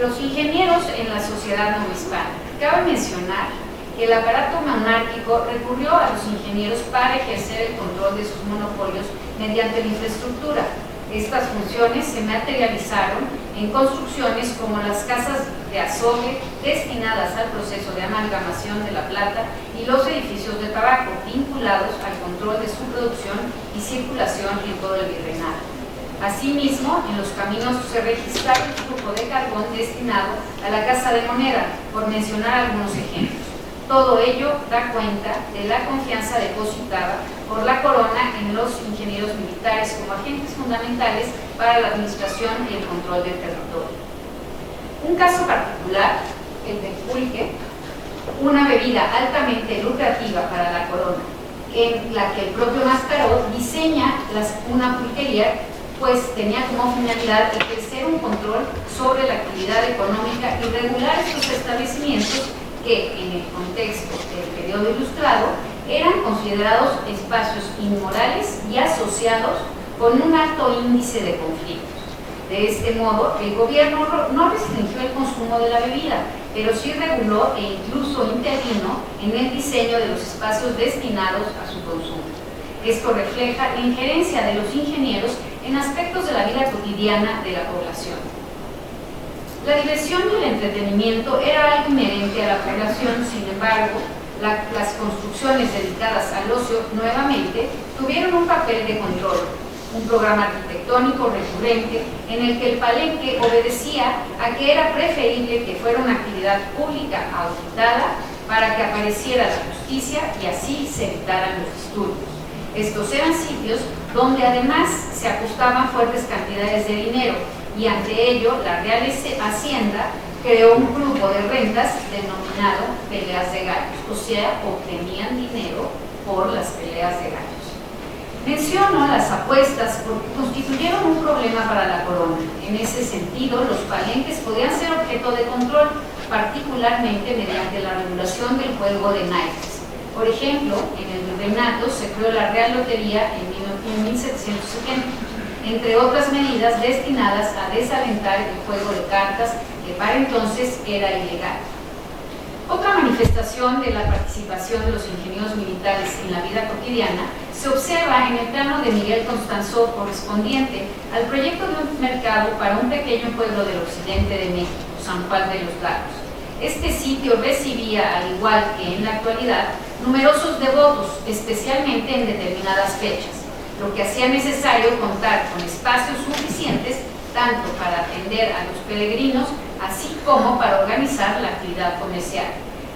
Los ingenieros en la sociedad novohispana. Cabe mencionar que el aparato monárquico recurrió a los ingenieros para ejercer el control de sus monopolios mediante la infraestructura. Estas funciones se materializaron en construcciones como las casas de azogue destinadas al proceso de amalgamación de la plata y los edificios de tabaco vinculados al control de su producción y circulación en todo el virreinato. Asimismo, en los caminos se registraron un flujo de carbón destinado a la Casa de Moneda, por mencionar algunos ejemplos. Todo ello da cuenta de la confianza depositada por la corona en los ingenieros militares como agentes fundamentales para la administración y el control del territorio. Un caso particular, el del pulque, una bebida altamente lucrativa para la corona, en la que el propio Mascaró diseña una pulquería, pues tenía como finalidad ejercer un control sobre la actividad económica y regular estos establecimientos que, en el contexto del periodo ilustrado, eran considerados espacios inmorales y asociados con un alto índice de conflictos. De este modo, el gobierno no restringió el consumo de la bebida, pero sí reguló e incluso intervino en el diseño de los espacios destinados a su consumo. Esto refleja la injerencia de los ingenieros en aspectos de la vida cotidiana de la población. La diversión y el entretenimiento era algo inherente a la población, sin embargo, las construcciones dedicadas al ocio nuevamente tuvieron un papel de control, un programa arquitectónico recurrente en el que el palenque obedecía a que era preferible que fuera una actividad pública auditada para que apareciera la justicia y así se evitaran los disturbios. Estos eran sitios donde además se apostaban fuertes cantidades de dinero y ante ello la Real Hacienda creó un grupo de rentas denominado peleas de gallos, o sea, obtenían dinero por las peleas de gallos. Menciono las apuestas porque constituyeron un problema para la corona. En ese sentido, los palenques podían ser objeto de control, particularmente mediante la regulación del juego de naipes. Por ejemplo, en el virreinato se creó la Real Lotería en 1770, entre otras medidas destinadas a desalentar el juego de cartas, que para entonces era ilegal. Otra manifestación de la participación de los ingenieros militares en la vida cotidiana se observa en el plano de Miguel Constanzo, correspondiente al proyecto de un mercado para un pequeño pueblo del occidente de México, San Juan de los Lagos. Este sitio recibía, al igual que en la actualidad, numerosos devotos, especialmente en determinadas fechas, lo que hacía necesario contar con espacios suficientes tanto para atender a los peregrinos, así como para organizar la actividad comercial.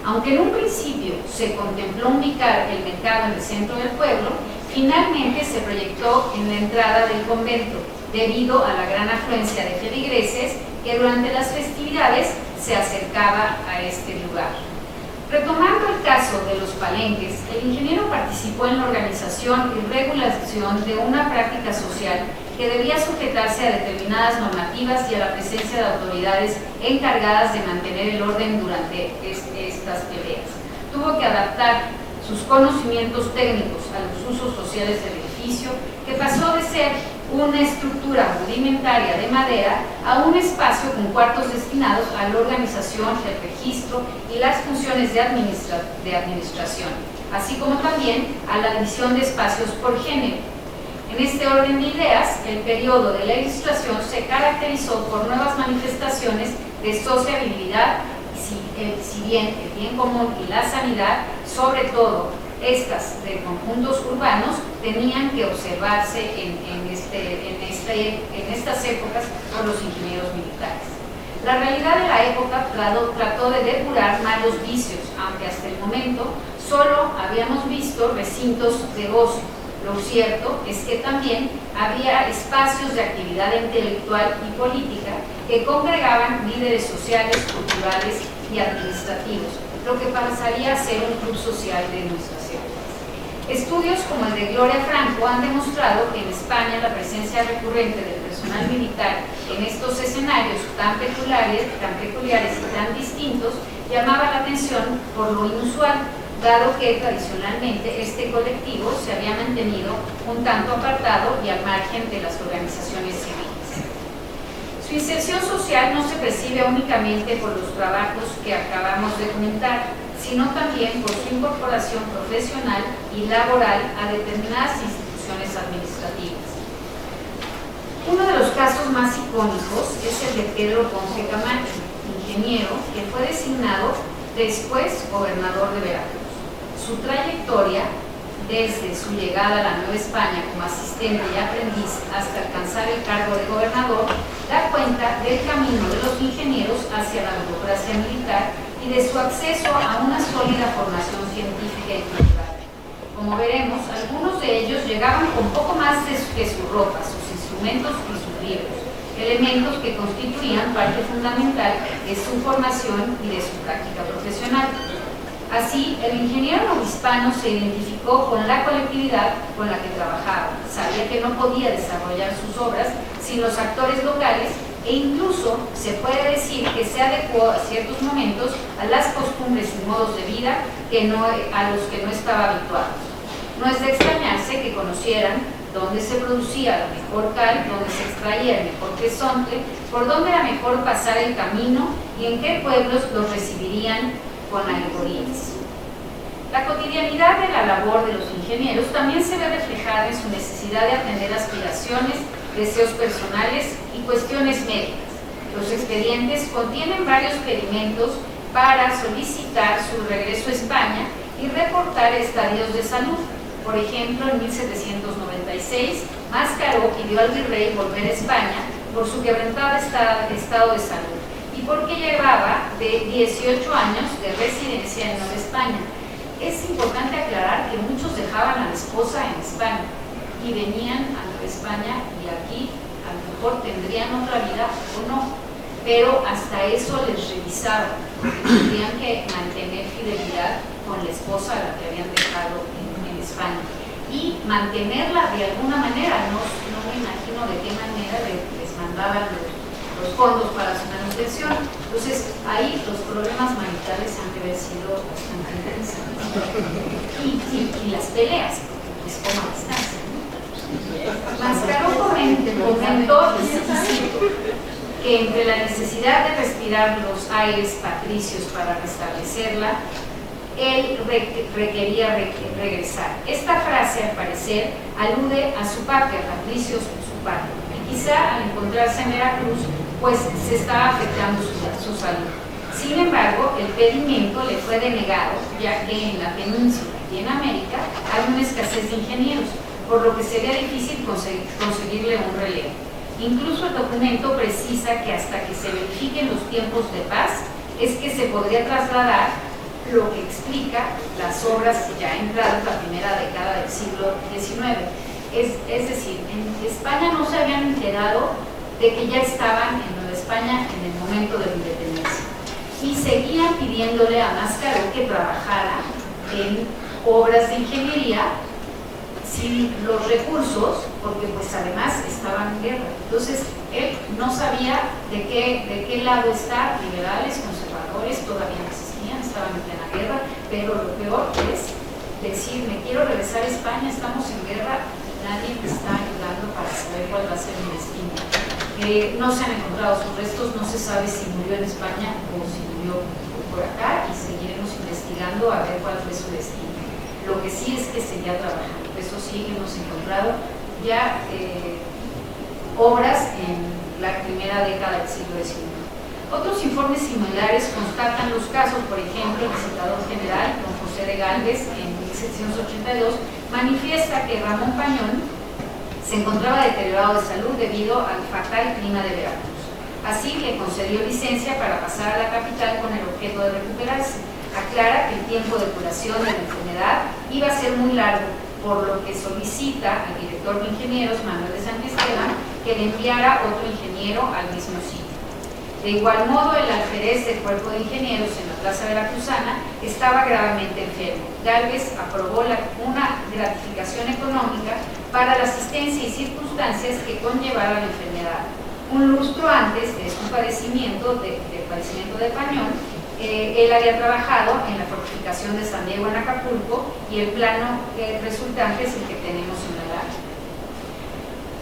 Aunque en un principio se contempló ubicar el mercado en el centro del pueblo, finalmente se proyectó en la entrada del convento, debido a la gran afluencia de feligreses que durante las festividades se acercaba a este lugar. Retomando el caso de los palenques, el ingeniero participó en la organización y regulación de una práctica social que debía sujetarse a determinadas normativas y a la presencia de autoridades encargadas de mantener el orden durante estas peleas. Tuvo que adaptar sus conocimientos técnicos a los usos sociales del edificio, que pasó de ser una estructura rudimentaria de madera a un espacio con cuartos destinados a la organización, el registro y las funciones de administración, así como también a la división de espacios por género. En este orden de ideas, el periodo de la Ilustración se caracterizó por nuevas manifestaciones de sociabilidad, si bien el bien común y la sanidad, sobre todo estas de conjuntos urbanos, tenían que observarse en estas épocas por los ingenieros militares. La realidad de la época trató de depurar malos vicios, aunque hasta el momento solo habíamos visto recintos de ocio. Lo cierto es que también había espacios de actividad intelectual y política que congregaban líderes sociales, culturales y administrativos, lo que pasaría a ser un club social de nuestras épocas. Estudios como el de Gloria Franco han demostrado que en España la presencia recurrente del personal militar en estos escenarios tan peculiares y tan distintos llamaba la atención por lo inusual, dado que tradicionalmente este colectivo se había mantenido un tanto apartado y al margen de las organizaciones civiles. Su inserción social no se percibe únicamente por los trabajos que acabamos de comentar, sino también por su incorporación profesional y laboral a determinadas instituciones administrativas. Uno de los casos más icónicos es el de Pedro Ponce Camacho, ingeniero que fue designado después gobernador de Veracruz. Su trayectoria, desde su llegada a la Nueva España como asistente y aprendiz hasta alcanzar el cargo de gobernador, da cuenta del camino de los ingenieros hacia la burocracia militar y de su acceso a una sólida formación científica y cultural. Como veremos, algunos de ellos llegaban con poco más que su ropa, sus instrumentos y sus libros, elementos que constituían parte fundamental de su formación y de su práctica profesional. Así, el ingeniero novohispano se identificó con la colectividad con la que trabajaba, sabía que no podía desarrollar sus obras sin los actores locales e incluso se puede decir que se adecuó a ciertos momentos a las costumbres y modos de vida a los que no estaba habituado. No es de extrañarse que conocieran dónde se producía la mejor cal, dónde se extraía el mejor quesonte, por dónde era mejor pasar el camino y en qué pueblos los recibirían con alegorías. La cotidianidad de la labor de los ingenieros también se ve reflejada en su necesidad de atender aspiraciones, deseos personales y cuestiones médicas. Los expedientes contienen varios pedimentos para solicitar su regreso a España y reportar estadios de salud. Por ejemplo, en 1796, Mascaró pidió al virrey volver a España por su quebrantado estado de salud y porque llevaba de 18 años de residencia en Nueva España. Es importante aclarar que muchos dejaban a la esposa en España y venían a Nueva España y aquí a lo mejor tendrían otra vida o no, pero hasta eso les revisaban, porque tendrían que mantener fidelidad con la esposa a la que habían dejado en España y mantenerla de alguna manera, no me imagino de qué manera les mandaban los fondos para su manutención. Entonces ahí los problemas maritales han de haber sido bastante interesantes y las peleas, porque es como a distancia, ¿no? Mascaró comentó que entre la necesidad de respirar los aires patricios para restablecerla, él requería regresar. Esta frase, al parecer, alude a su patria, patricios, su patria, y quizá al encontrarse en Veracruz, pues se estaba afectando su salud. Sin embargo, el pedimento le fue denegado, ya que en la península y en América hay una escasez de ingenieros, por lo que sería difícil conseguirle un relevo. Incluso el documento precisa que hasta que se verifiquen los tiempos de paz es que se podría trasladar, lo que explica las obras ya entradas la primera década del siglo XIX. Es decir, en España no se habían enterado de que ya estaban en Nueva España en el momento de la independencia y seguían pidiéndole a Mascaró que trabajara en obras de ingeniería sin los recursos, porque pues además estaban en guerra. Entonces él no sabía de qué lado estar, liberales, conservadores, todavía no existían, estaban en plena guerra, pero lo peor es decir, me quiero regresar a España, estamos en guerra, nadie está ayudando para saber cuál va a ser el destino. No se han encontrado sus restos, no se sabe si murió en España o si murió por acá, y seguiremos investigando a ver cuál fue su destino. Lo que sí es que seguía trabajando, eso sí hemos encontrado ya obras en la primera década del siglo XIX. Otros informes similares constatan los casos, por ejemplo, el visitador general, don José de Gálvez, en 1782, manifiesta que Ramón Pañón se encontraba deteriorado de salud debido al fatal clima de Veracruz. Así le concedió licencia para pasar a la capital con el objeto de recuperarse. Aclara que el tiempo de curación de la enfermedad iba a ser muy largo, por lo que solicita al director de ingenieros, Manuel de Santisteban, que le enviara otro ingeniero al mismo sitio. De igual modo, el alférez del Cuerpo de Ingenieros en la Plaza Veracruzana estaba gravemente enfermo. Gálvez aprobó una gratificación económica para la asistencia y circunstancias que conllevara la enfermedad. Un lustro antes de su padecimiento, del padecimiento de Pañón, él había trabajado en la fortificación de San Diego en Acapulco, y el plano resultante es el que tenemos en la lámina.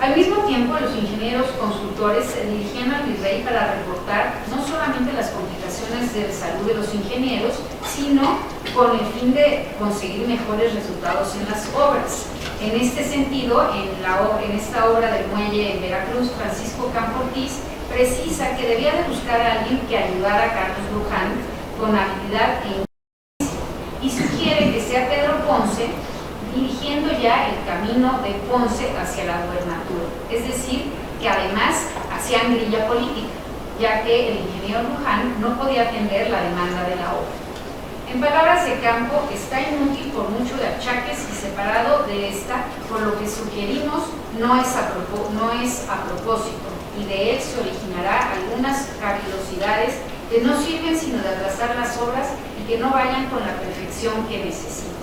Al mismo tiempo, los ingenieros consultores se dirigían al virrey para reportar no solamente las complicaciones de salud de los ingenieros, sino con el fin de conseguir mejores resultados en las obras. En este sentido, en esta obra del muelle en Veracruz, Francisco Campo Ortiz precisa que debía de buscar a alguien que ayudara a Carlos Luján con habilidad e inteligencia, y sugiere que sea Pedro Ponce, dirigiendo ya el camino de Ponce hacia la gubernatura, es decir, que además hacían grilla política, ya que el ingeniero Luján no podía atender la demanda de la obra. En palabras de Campo, está inútil por mucho de achaques y separado de esta, por lo que sugerimos no es a propósito, y de él se originará algunas cavilosidades que no sirven sino de atrasar las obras y que no vayan con la perfección que necesitan.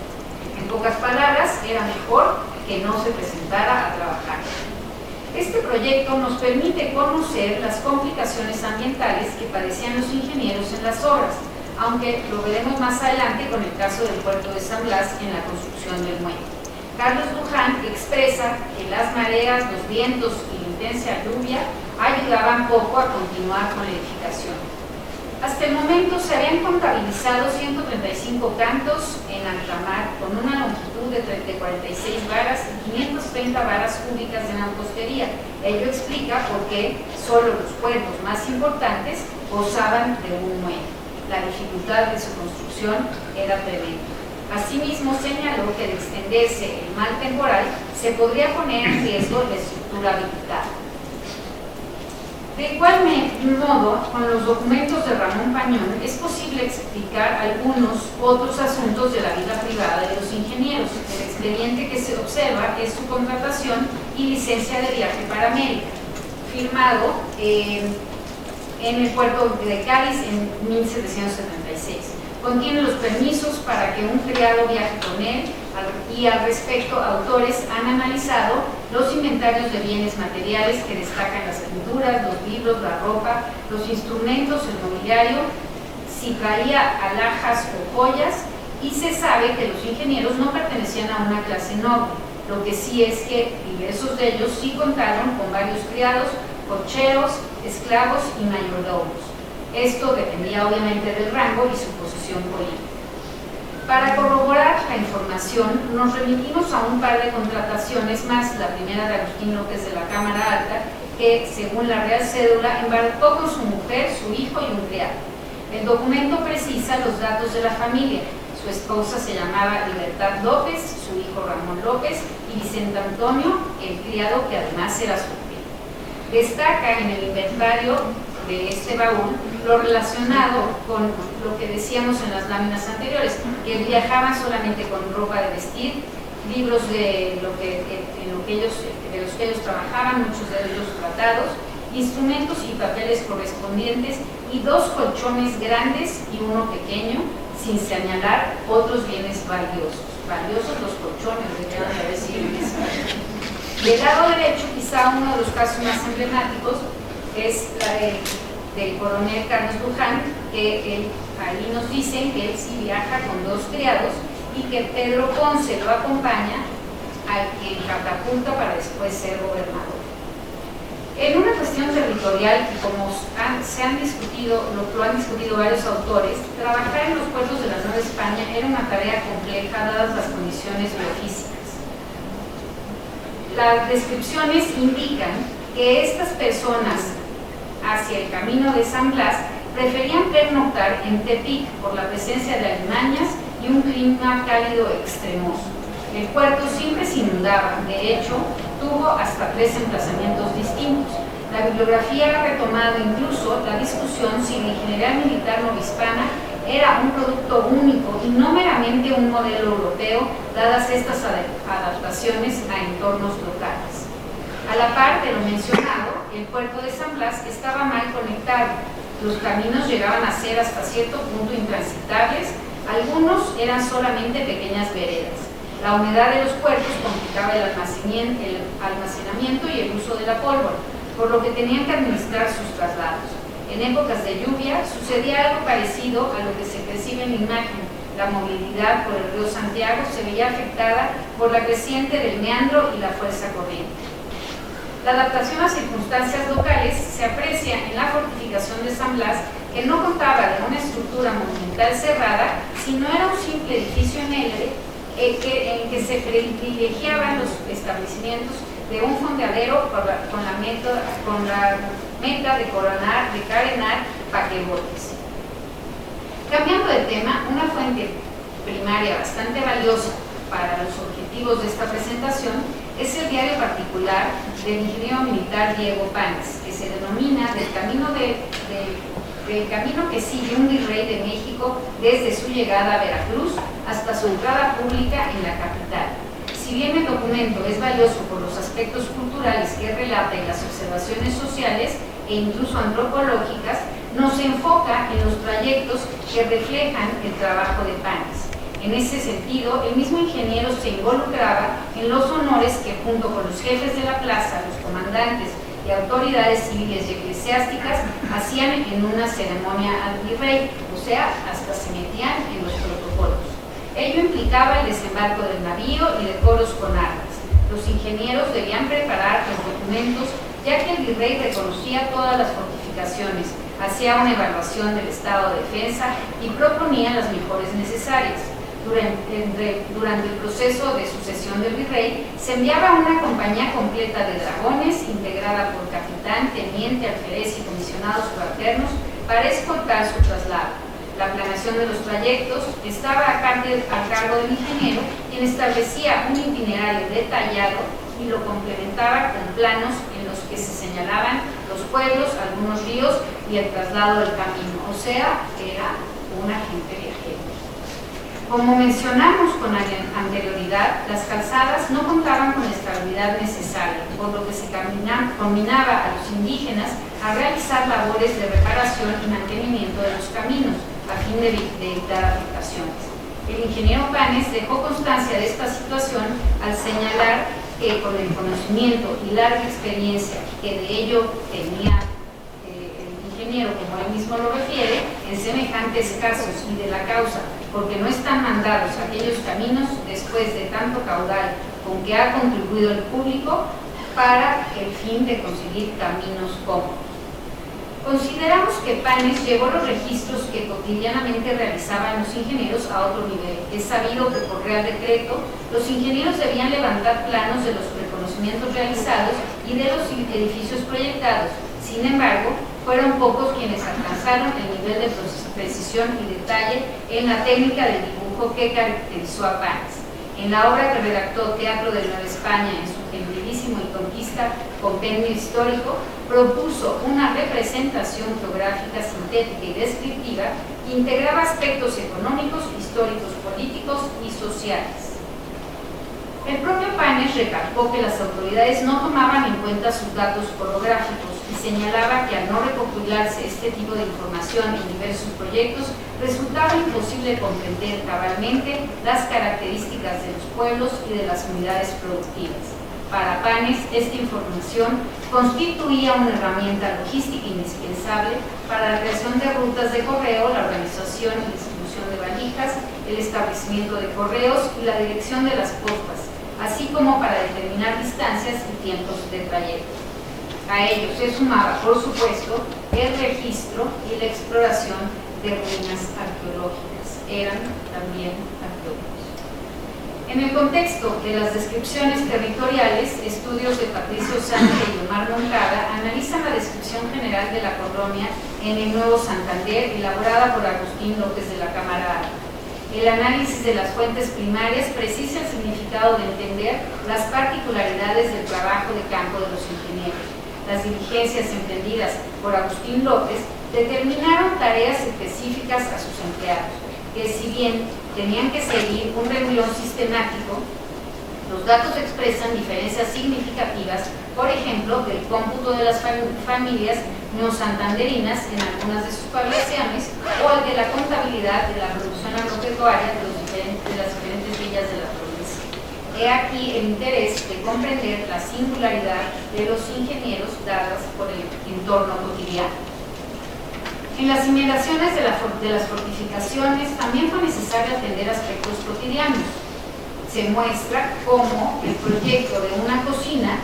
En pocas palabras, era mejor que no se presentara a trabajar. Este proyecto nos permite conocer las complicaciones ambientales que padecían los ingenieros en las obras, aunque lo veremos más adelante con el caso del puerto de San Blas en la construcción del muelle. Carlos Luján expresa que las mareas, los vientos y la intensa lluvia ayudaban poco a continuar con la edificación. Hasta el momento se habían contabilizado 135 cantos en alta mar con una longitud de 46 varas y 530 varas cúbicas de mampostería. Ello explica por qué solo los puertos más importantes gozaban de un muelle. La dificultad de su construcción era tremenda. Asimismo, señaló que de extenderse el mal temporal se podría poner en riesgo la estructura habilitada. De igual modo, con los documentos de Ramón Pañón es posible explicar algunos otros asuntos de la vida privada de los ingenieros. El expediente que se observa es su contratación y licencia de viaje para América, firmado en el puerto de Cádiz en 1776. Contiene los permisos para que un criado viaje con él, y al respecto autores han analizado los inventarios de bienes materiales que destacan las pinturas, los libros, la ropa, los instrumentos, el mobiliario, si traía alhajas o joyas, y se sabe que los ingenieros no pertenecían a una clase noble. Lo que sí es que diversos de ellos sí contaron con varios criados, cocheros, esclavos y mayordomos. Esto dependía obviamente del rango y su posición política. Para corroborar la información, nos remitimos a un par de contrataciones más, la primera de Agustín López de la Cámara Alta, que según la Real Cédula embarcó con su mujer, su hijo y un criado. El documento precisa los datos de la familia. Su esposa se llamaba Libertad López, su hijo Ramón López y Vicente Antonio, el criado que además era su primo. Destaca en el inventario de este baúl lo relacionado con lo que decíamos en las láminas anteriores, que viajaban solamente con ropa de vestir, libros de los que ellos trabajaban, muchos de ellos tratados, instrumentos y papeles correspondientes y 2 colchones grandes y uno pequeño, sin señalar otros bienes valiosos. Valiosos los colchones, de decir. Del lado derecho, quizá uno de los casos más emblemáticos es la del coronel Carlos Luján, que ahí nos dicen que él sí viaja con 2 criados y que Pedro Ponce lo acompaña al que catapulta para después ser gobernador. En una cuestión territorial, como se han discutido, lo han discutido varios autores, trabajar en los puertos de la Nueva España era una tarea compleja dadas las condiciones biofísicas. Las descripciones indican que estas personas hacia el camino de San Blas preferían pernoctar en Tepic por la presencia de alimañas y un clima cálido extremoso. El puerto siempre se inundaba, de hecho, tuvo hasta 3 emplazamientos distintos. La bibliografía ha retomado incluso la discusión si la ingeniería militar novohispana era un producto único y no meramente un modelo europeo, dadas estas adaptaciones a entornos locales. A la par de lo mencionado, el puerto de San Blas estaba mal conectado. Los caminos llegaban a ser hasta cierto punto intransitables, algunos eran solamente pequeñas veredas. La humedad de los puertos complicaba el almacenamiento y el uso de la pólvora, por lo que tenían que administrar sus traslados. En épocas de lluvia sucedía algo parecido a lo que se percibe en la imagen. La movilidad por el río Santiago se veía afectada por la creciente del meandro y la fuerza corriente. La adaptación a circunstancias locales se aprecia en la fortificación de San Blas, que no contaba de una estructura monumental cerrada, sino era un simple edificio en en que se privilegiaban los establecimientos de un fondeadero con la meta de carenar paquebotes. Cambiando de tema, una fuente primaria bastante valiosa para los objetivos de esta presentación es el diario particular del ingeniero militar Diego Páez, que se denomina del camino que sigue un virrey de México desde su llegada a Veracruz hasta su entrada pública en la capital. Si bien el documento es valioso por los aspectos culturales que relata y las observaciones sociales e incluso antropológicas, no se enfoca en los trayectos que reflejan el trabajo de Páez. En ese sentido, el mismo ingeniero se involucraba en los honores que, junto con los jefes de la plaza, los comandantes y autoridades civiles y eclesiásticas, hacían en una ceremonia al virrey, o sea, hasta se metían en los protocolos. Ello implicaba el desembarco del navío y decoros con armas. Los ingenieros debían preparar los documentos, ya que el virrey reconocía todas las fortificaciones, hacía una evaluación del estado de defensa y proponía las mejores necesarias. Durante el proceso de sucesión del virrey, se enviaba una compañía completa de dragones, integrada por capitán, teniente, alférez y comisionados subalternos, para escoltar su traslado. La planeación de los trayectos estaba a cargo del ingeniero, quien establecía un itinerario detallado y lo complementaba con planos en los que se señalaban los pueblos, algunos ríos y el traslado del camino, o sea, era un agente viajero. Como mencionamos con anterioridad, las calzadas no contaban con la estabilidad necesaria, por lo que se combinaba a los indígenas a realizar labores de reparación y mantenimiento de los caminos, a fin de evitar afectaciones. El ingeniero Páez dejó constancia de esta situación al señalar que con el conocimiento y larga experiencia que de ello tenía el ingeniero, como él mismo lo refiere, en semejantes casos y de la causa, porque no están mandados aquellos caminos después de tanto caudal con que ha contribuido el público para el fin de conseguir caminos cómodos. Consideramos que Páez llevó los registros que cotidianamente realizaban los ingenieros a otro nivel. Es sabido que por Real Decreto los ingenieros debían levantar planos de los reconocimientos realizados y de los edificios proyectados. Sin embargo, fueron pocos quienes alcanzaron el nivel de precisión y detalle en la técnica del dibujo que caracterizó a Páez. En la obra que redactó Teatro de Nueva España en su gentilísimo y conquista compendio histórico, propuso una representación geográfica sintética y descriptiva que integraba aspectos económicos, históricos, políticos y sociales. El propio Páez recalcó que las autoridades no tomaban en cuenta sus datos orográficos y señalaba que al no recopilarse este tipo de información en diversos proyectos, resultaba imposible comprender cabalmente las características de los pueblos y de las unidades productivas. Para Páez, esta información constituía una herramienta logística indispensable para la creación de rutas de correo, la organización y distribución de valijas, el establecimiento de correos y la dirección de las postas, así como para determinar distancias y tiempos de trayecto. A ellos se sumaba, por supuesto, el registro y la exploración de ruinas arqueológicas. Eran también arqueólogos. En el contexto de las descripciones territoriales, estudios de Patricio Sánchez y Omar Moncada analizan la descripción general de la colonia en el Nuevo Santander, elaborada por Agustín López de la Cámara Alta. El análisis de las fuentes primarias precisa el significado de entender las particularidades del trabajo de campo de los ingenieros. Las diligencias emprendidas por Agustín López determinaron tareas específicas a sus empleados, que si bien tenían que seguir un renglón sistemático, los datos expresan diferencias significativas, por ejemplo, del cómputo de las familias neosantanderinas en algunas de sus poblaciones, o el de la contabilidad de la producción agropecuaria de las diferentes villas de la provincia. He aquí el interés de comprender la singularidad de los ingenieros dadas por el entorno cotidiano. En las inmediaciones de las fortificaciones también fue necesario atender aspectos cotidianos. Se muestra cómo el proyecto de una cocina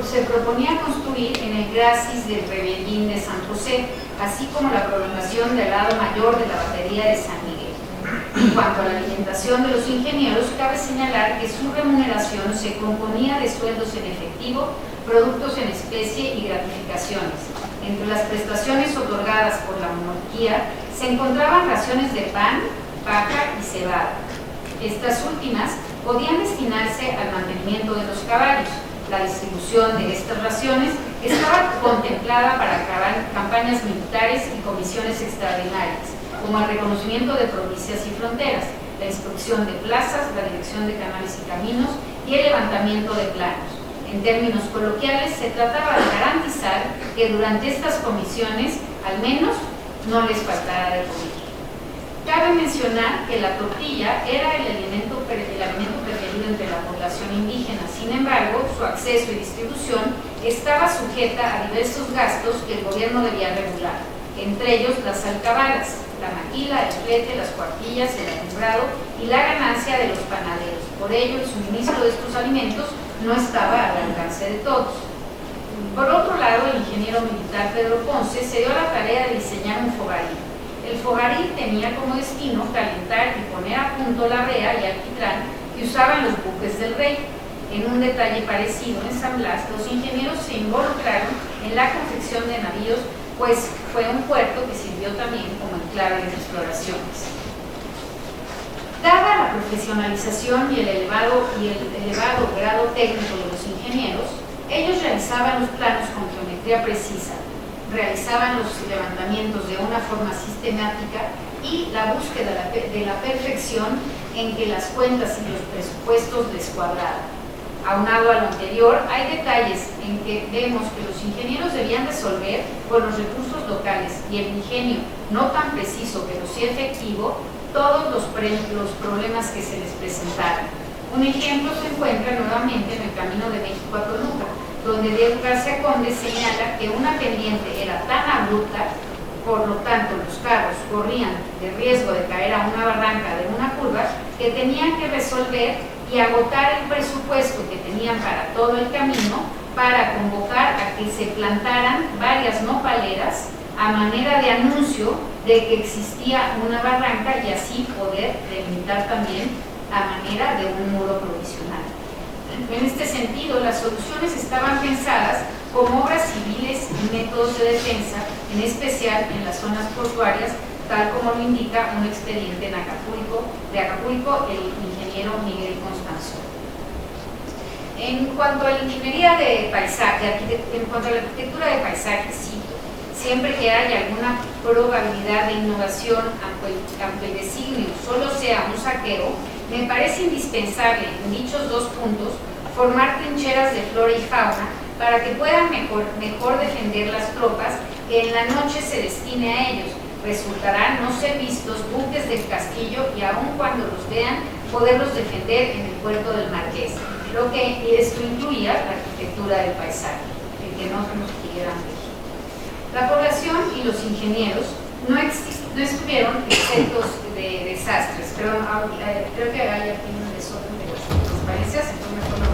se proponía construir en el glacis del Rebellín de San José, así como la prolongación del lado mayor de la batería de San Miguel. En cuanto a la alimentación de los ingenieros, cabe señalar que su remuneración se componía de sueldos en efectivo, productos en especie y gratificaciones. Entre las prestaciones otorgadas por la monarquía se encontraban raciones de pan, paja y cebada. Estas últimas podían destinarse al mantenimiento de los caballos. La distribución de estas raciones estaba contemplada para campañas militares y comisiones extraordinarias, como el reconocimiento de provincias y fronteras, la inspección de plazas, la dirección de canales y caminos y el levantamiento de planos. En términos coloquiales, se trataba de garantizar que durante estas comisiones, al menos, no les faltara de comer. Cabe mencionar que la tortilla era el alimento preferido entre la población indígena. Sin embargo, su acceso y distribución estaba sujeta a diversos gastos que el gobierno debía regular, entre ellos las alcabalas, la maquila, el flete, las cuartillas, el alumbrado y la ganancia de los panaderos. Por ello, el suministro de estos alimentos no estaba al alcance de todos. Por otro lado, el ingeniero militar Pedro Ponce se dio a la tarea de diseñar un fogarín. El fogarín tenía como destino calentar y poner a punto la rea y alquitrán que usaban los buques del rey. En un detalle parecido en San Blas, los ingenieros se involucraron en la confección de navíos, pues fue un puerto que sirvió también como enclave de exploraciones. Dada la profesionalización y el elevado grado técnico de los ingenieros, ellos realizaban los planos con geometría precisa, realizaban los levantamientos de una forma sistemática y la búsqueda de la perfección en que las cuentas y los presupuestos les cuadraban. Aunado a lo anterior, hay detalles en que vemos que los ingenieros debían resolver con los recursos locales y el ingenio, no tan preciso pero sí efectivo, todos los problemas que se les presentaran. Un ejemplo se encuentra nuevamente en el camino de México a Toluca, donde Diego García Conde señala que una pendiente era tan abrupta, por lo tanto los carros corrían de riesgo de caer a una barranca de una curva, que tenían que resolver y agotar el presupuesto que tenían para todo el camino para convocar a que se plantaran varias nopaleras a manera de anuncio de que existía una barranca y así poder delimitar también a manera de un muro provisional. En este sentido, las soluciones estaban pensadas como obras civiles y métodos de defensa, en especial en las zonas portuarias, tal como lo indica un expediente de Acapulco, el ingeniero Miguel Constanzo. En cuanto a la ingeniería de paisaje, en cuanto a la arquitectura de paisaje, cito: siempre que haya alguna probabilidad de innovación, aunque el designio solo sea un saqueo, me parece indispensable en dichos dos puntos formar trincheras de flora y fauna para que puedan mejor defender las tropas que en la noche se destine a ellos. Resultarán no ser vistos buques del castillo y aun cuando los vean, poderlos defender en el puerto del Marqués, lo que esto incluía la arquitectura del paisaje, el que no nos pudieran ver. La población y los ingenieros no estuvieron exentos de desastres, pero creo que hay aquí un desorden de las transparencias, entonces mejor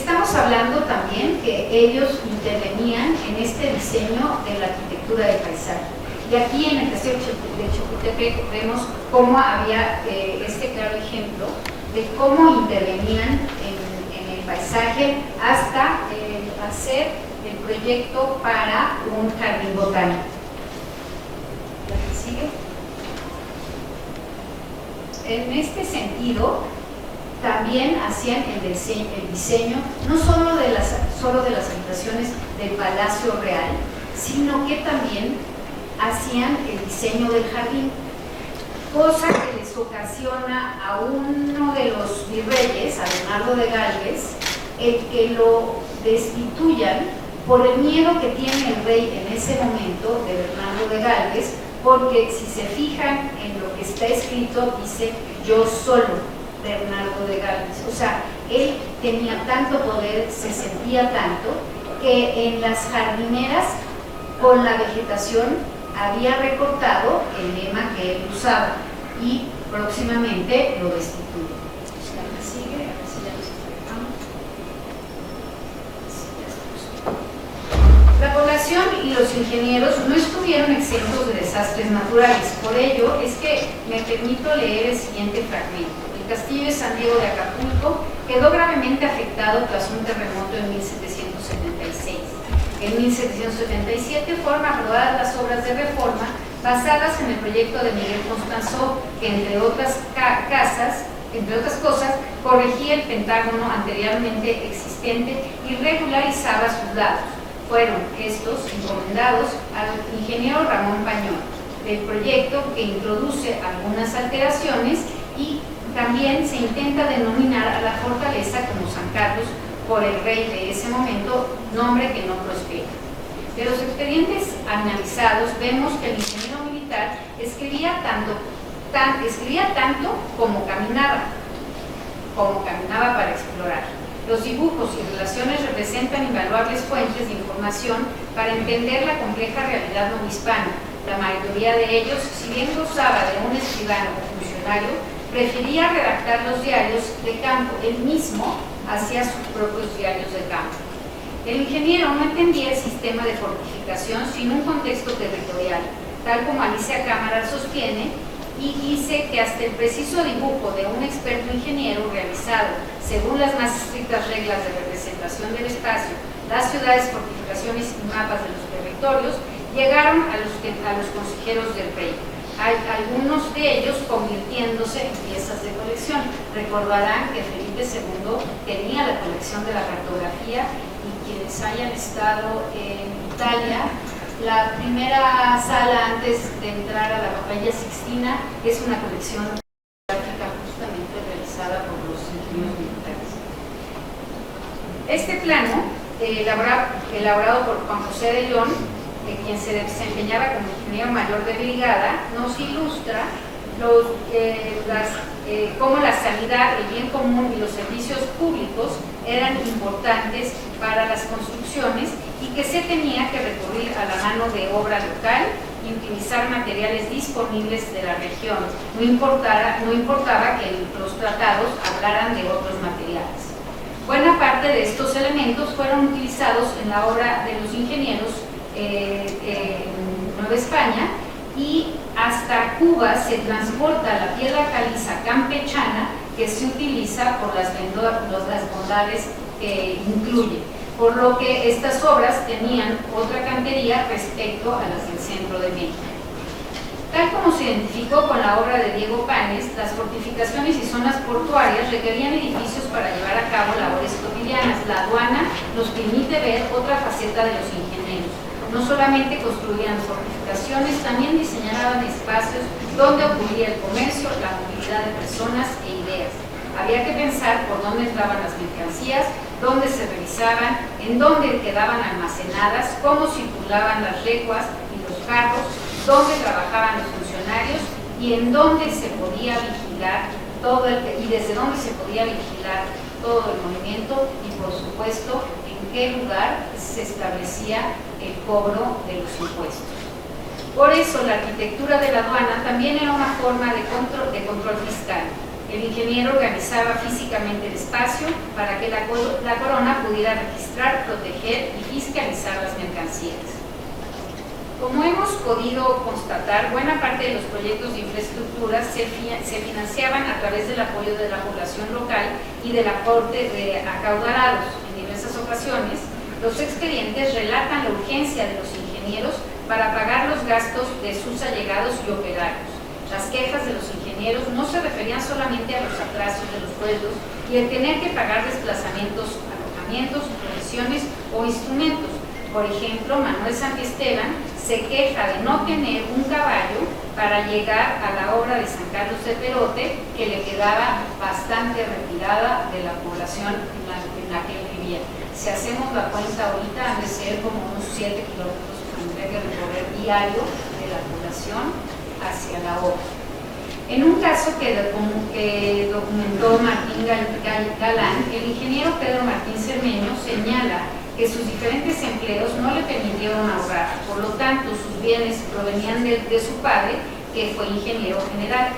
Estamos hablando también que ellos intervenían en este diseño de la arquitectura de paisaje. Y aquí en el castillo de Chapultepec vemos cómo había este claro ejemplo de cómo intervenían en el paisaje hasta hacer el proyecto para un jardín botánico. ¿La que sigue? En este sentido, también hacían el diseño no solo de las habitaciones del Palacio Real, sino que también hacían el diseño del jardín, cosa que les ocasiona a uno de los virreyes, a Bernardo de Gálvez, el que lo destituyan por el miedo que tiene el rey en ese momento de Bernardo de Gálvez, porque si se fijan en lo que está escrito, dice yo solo, Bernardo de Gálvez. O sea, él tenía tanto poder, se sentía tanto, que en las jardineras, con la vegetación, había recortado el lema que él usaba y próximamente lo destituye. Sigue, a ver si ya nos acercamos. La población y los ingenieros no estuvieron exentos de desastres naturales. Por ello es que me permito leer el siguiente fragmento. El castillo de San Diego de Acapulco quedó gravemente afectado tras un terremoto en 1776. En 1777 fueron aprobadas las obras de reforma basadas en el proyecto de Miguel Constanzó, que entre otras cosas, corregía el pentágono anteriormente existente y regularizaba sus lados. Fueron estos encomendados al ingeniero Ramón Pañol, del proyecto que introduce algunas alteraciones y también se intenta denominar a la fortaleza como San Carlos por el rey de ese momento, nombre que no prospera. De los expedientes analizados vemos que el ingeniero militar escribía tanto como caminaba para explorar. Los dibujos y relaciones representan invaluables fuentes de información para entender la compleja realidad novohispana. La mayoría de ellos, si bien gozaba de un escribano o funcionario, prefería redactar los diarios de campo. Él mismo hacía sus propios diarios de campo. El ingeniero no entendía el sistema de fortificación sin un contexto territorial, tal como Alicia Cámara sostiene, y dice que hasta el preciso dibujo de un experto ingeniero realizado según las más estrictas reglas de representación del espacio, las ciudades, fortificaciones y mapas de los territorios, llegaron a los consejeros del rey. Hay algunos de ellos convirtiéndose en piezas de colección. Recordarán que Felipe II tenía la colección de la cartografía, y quienes hayan estado en Italia, la primera sala antes de entrar a la Capilla Sixtina es una colección cartográfica justamente realizada por los ingenieros militares. Este plano, elaborado por Juan José de León, quien se desempeñaba como ingeniero mayor de brigada, nos ilustra cómo la sanidad, el bien común y los servicios públicos eran importantes para las construcciones y que se tenía que recurrir a la mano de obra local y utilizar materiales disponibles de la región. No importaba que los tratados hablaran de otros materiales. Buena parte de estos elementos fueron utilizados en la obra de los ingenieros en Nueva España, y hasta Cuba se transporta la piedra caliza campechana que se utiliza por las bondades que incluye, por lo que estas obras tenían otra cantería respecto a las del centro de México. Tal como se identificó con la obra de Diego Páñez, las fortificaciones y zonas portuarias requerían edificios para llevar a cabo labores cotidianas. La aduana nos permite ver otra faceta de los ingenieros. No solamente construían fortificaciones, también diseñaban espacios donde ocurría el comercio, la movilidad de personas e ideas. Había que pensar por dónde entraban las mercancías, dónde se revisaban, en dónde quedaban almacenadas, cómo circulaban las leguas y los carros, dónde trabajaban los funcionarios y en dónde se podía vigilar desde dónde se podía vigilar todo el movimiento, y por supuesto en qué lugar se establecía el cobro de los impuestos. Por eso la arquitectura de la aduana también era una forma de control fiscal. El ingeniero organizaba físicamente el espacio para que la corona pudiera registrar, proteger y fiscalizar las mercancías. Como hemos podido constatar, buena parte de los proyectos de infraestructura se financiaban a través del apoyo de la población local y del aporte de acaudalados. En diversas ocasiones, los expedientes relatan la urgencia de los ingenieros para pagar los gastos de sus allegados y operarios. Las quejas de los ingenieros no se referían solamente a los atrasos de los sueldos y el tener que pagar desplazamientos, alojamientos, provisiones o instrumentos. Por ejemplo, Manuel Santiesteban se queja de no tener un caballo para llegar a la obra de San Carlos de Perote, que le quedaba bastante retirada de la población en la que él vivía. Si hacemos la cuenta ahorita, han de ser como unos 7 kilómetros que tendría que recorrer diario de la población hacia la obra. En un caso que documentó Martín Galán, el ingeniero Pedro Martín Cermeño señala que sus diferentes empleos no le permitieron ahorrar, por lo tanto sus bienes provenían de su padre, que fue ingeniero general.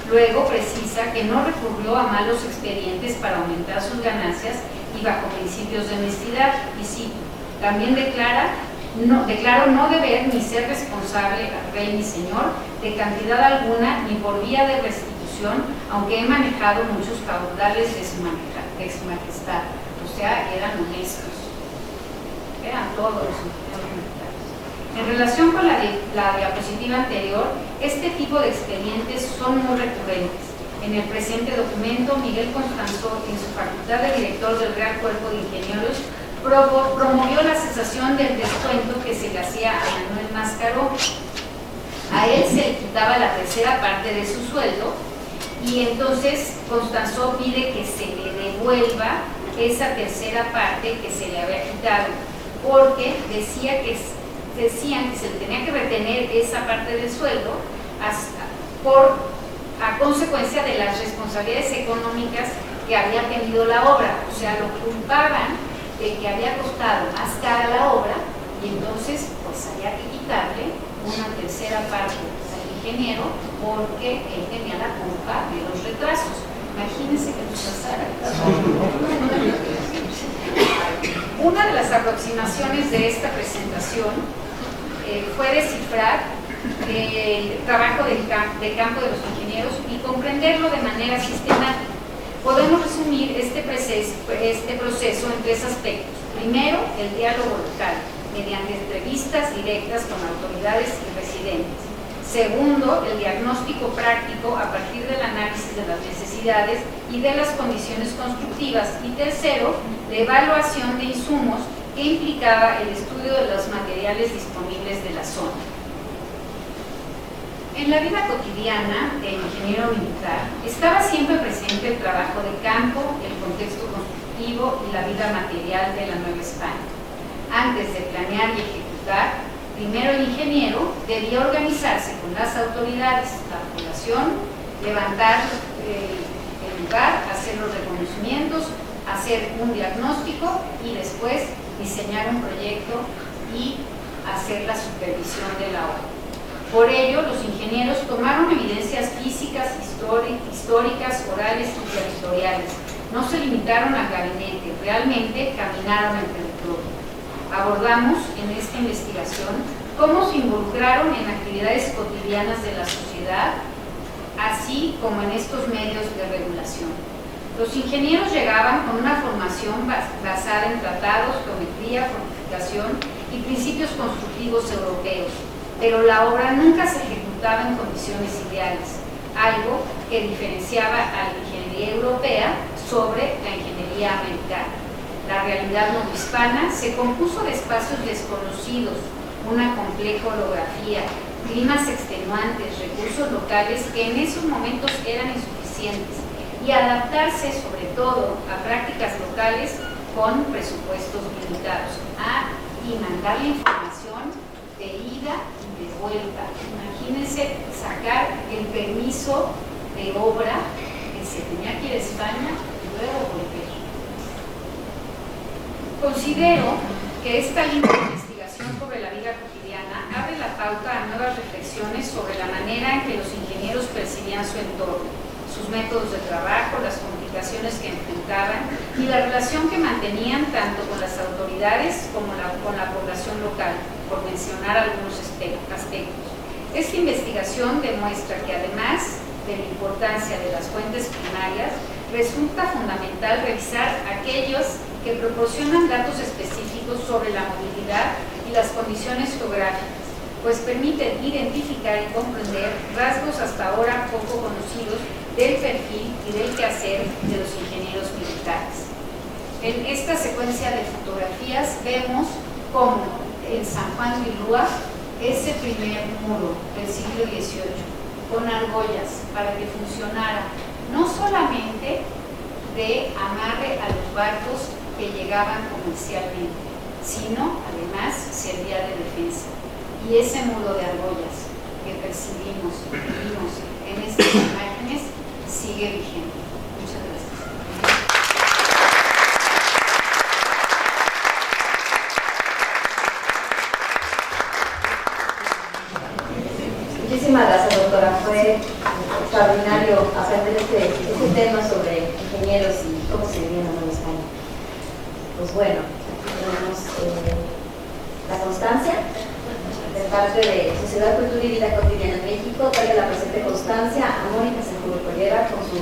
Luego precisa que no recurrió a malos expedientes para aumentar sus ganancias y bajo principios de honestidad, y cito, también declaro no deber ni ser responsable al rey ni señor de cantidad alguna ni por vía de restitución, aunque he manejado muchos caudales de su majestad. O sea, eran honestos. Eran todos los ingenieros militares. En relación con la diapositiva anterior, este tipo de expedientes son muy recurrentes. En el presente documento, Miguel Constanzo, en su facultad de director del Real Cuerpo de Ingenieros, promovió la cesación del descuento que se le hacía a Manuel Mascaró. A él se le quitaba la tercera parte de su sueldo y entonces Constanzo pide que se le devuelva esa tercera parte que se le había quitado, porque decían que se le tenía que retener esa parte del sueldo a consecuencia de las responsabilidades económicas que había tenido la obra. O sea, lo culpaban de que había costado más cara la obra y entonces pues había que quitarle una tercera parte al ingeniero porque él tenía la culpa de los retrasos. Imagínense que nos pasara. Una de las aproximaciones de esta presentación fue descifrar el trabajo de campo de los ingenieros y comprenderlo de manera sistemática. Podemos resumir este proceso en 3 aspectos. Primero, el diálogo local, mediante entrevistas directas con autoridades y residentes. Segundo, el diagnóstico práctico a partir del análisis de las necesidades y de las condiciones constructivas. Y tercero, la evaluación de insumos que implicaba el estudio de los materiales disponibles de la zona. En la vida cotidiana del ingeniero militar estaba siempre presente el trabajo de campo, el contexto constructivo y la vida material de la Nueva España. Antes de planear y ejecutar, primero el ingeniero debía organizarse con las autoridades, la población, levantar el lugar, hacer los reconocimientos, hacer un diagnóstico y después diseñar un proyecto y hacer la supervisión de la obra. Por ello, los ingenieros tomaron evidencias físicas, históricas, orales y territoriales. No se limitaron al gabinete, realmente caminaron el territorio. Abordamos en esta investigación cómo se involucraron en actividades cotidianas de la sociedad, así como en estos medios de regulación. Los ingenieros llegaban con una formación basada en tratados, geometría, fortificación y principios constructivos europeos, pero la obra nunca se ejecutaba en condiciones ideales, algo que diferenciaba a la ingeniería europea sobre la ingeniería americana. La realidad novohispana se compuso de espacios desconocidos, una compleja orografía, climas extenuantes, recursos locales que en esos momentos eran insuficientes y adaptarse sobre todo a prácticas locales con presupuestos limitados y mandar la información de ida y de vuelta. Imagínense sacar el permiso de obra que se tenía que ir a España y luego volver. Considero que esta línea de investigación sobre la vida cotidiana abre la pauta a nuevas reflexiones sobre la manera en que los ingenieros percibían su entorno, su sus métodos de trabajo, las complicaciones que enfrentaban y la relación que mantenían tanto con las autoridades como con la población local, por mencionar algunos aspectos. Esta investigación demuestra que además de la importancia de las fuentes primarias, resulta fundamental revisar aquellos que proporcionan datos específicos sobre la movilidad y las condiciones geográficas, pues permiten identificar y comprender rasgos hasta ahora poco conocidos del perfil y del quehacer de los ingenieros militares. En esta secuencia de fotografías vemos cómo en San Juan de Ulúa, ese primer muro del siglo XVIII, con argollas para que funcionara no solamente de amarre a los barcos que llegaban comercialmente, sino además servía de defensa. Y ese muro de argollas que percibimos y vimos en estas imágenes sigue vigente. Muchas gracias. Muchísimas gracias, doctora. Fue extraordinario aprender este tema sobre ingenieros y cómo se vivía en Nueva España. Pues bueno, tenemos la constancia de parte de Sociedad, Cultura y Vida Cotidiana en México, para la presente constancia a Mónica Sanjurjo Collera con su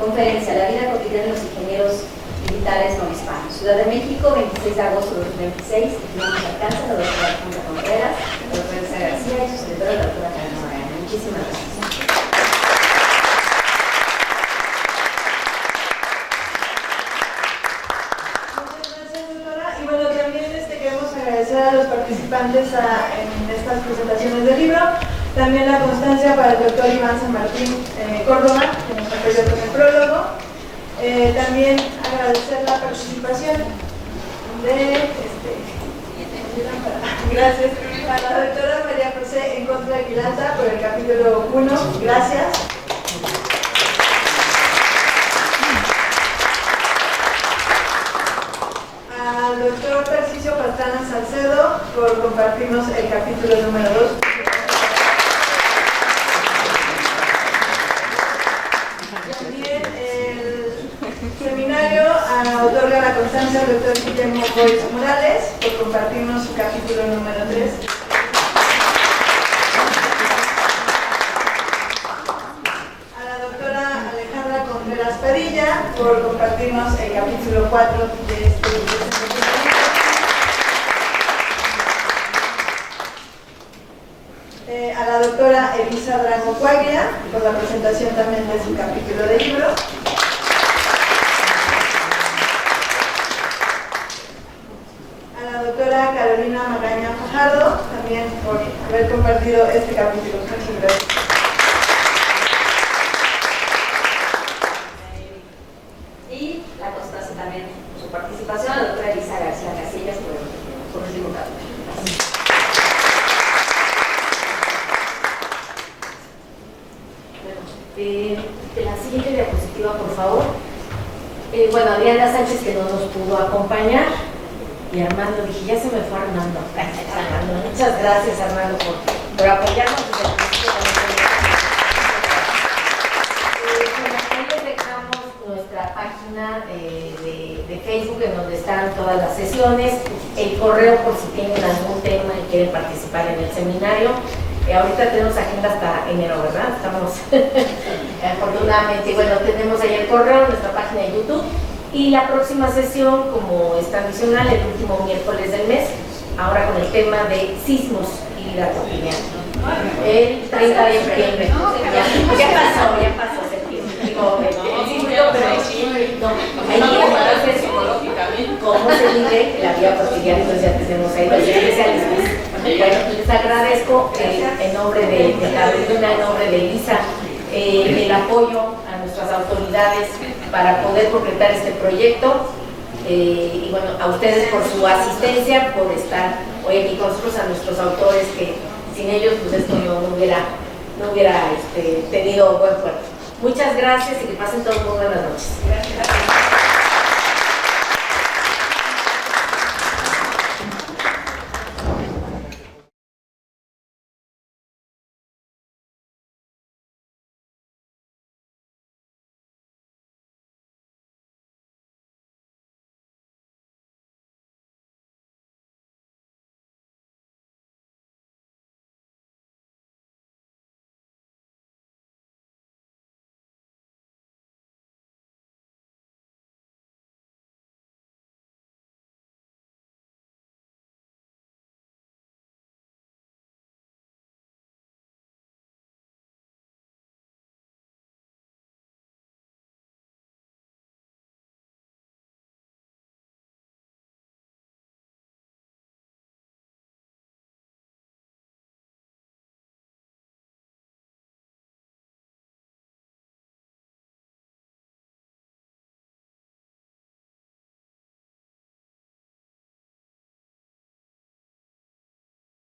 conferencia La vida cotidiana de los ingenieros militares novohispanos. Ciudad de México, 26 de agosto de 2026, no nos alcanza la doctora Alejandra Contreras, la doctora Elisa García y su secretaria, la doctora Karen Moreno. Muchísimas gracias. Agradecer a los participantes en estas presentaciones del libro, también la constancia para el doctor Iván San Martín Córdoba, que nos apoyó con el prólogo, también agradecer la participación de gracias a la doctora María José en contra de Quilanta por el capítulo 1, gracias. Al doctor Tarcisio Pastrana Salcedo por compartirnos el capítulo número 2. También el seminario otorga la constancia al doctor Guillermo Boyes Morales por compartirnos su capítulo número 3. A la doctora Alejandra Contreras Padilla por compartirnos el capítulo 4 de este libro. A la doctora Elisa Branco Cuaglia por la presentación también de su capítulo de libro. A la doctora Carolina Magaña Fajardo también por haber compartido este capítulo. Muchas gracias. Y la constancia también por su participación a la doctora Elisa García Casillas por el último capítulo. La siguiente diapositiva, por favor. Bueno, Adriana Sánchez, que no nos pudo acompañar, y Armando, dije, ya se me fue Armando. Muchas gracias, Armando, por apoyarnos desde el principio. Ahí les dejamos nuestra página de Facebook, en donde están todas las sesiones, el correo por si tienen algún tema y quieren participar en el seminario. Ahorita tenemos agenda hasta enero, ¿verdad? Estamos afortunadamente, bueno, tenemos ahí el correo, nuestra página de YouTube, y la próxima sesión, como es tradicional, el último miércoles del mes, ahora con el tema de sismos y vida cotidiana. El 30 de septiembre. Ya pasó septiembre. Digo, ¿cómo se vive la vida cotidiana? Entonces ya tenemos ahí los especialistas. Bueno, les agradezco en nombre de Carolina, en nombre de Elisa, el apoyo a nuestras autoridades para poder concretar este proyecto, y bueno, a ustedes por su asistencia, por estar hoy aquí con nosotros, a nuestros autores, que sin ellos pues esto no hubiera tenido buen puerto. Muchas gracias y que pasen todos muy buenas noches. Gracias.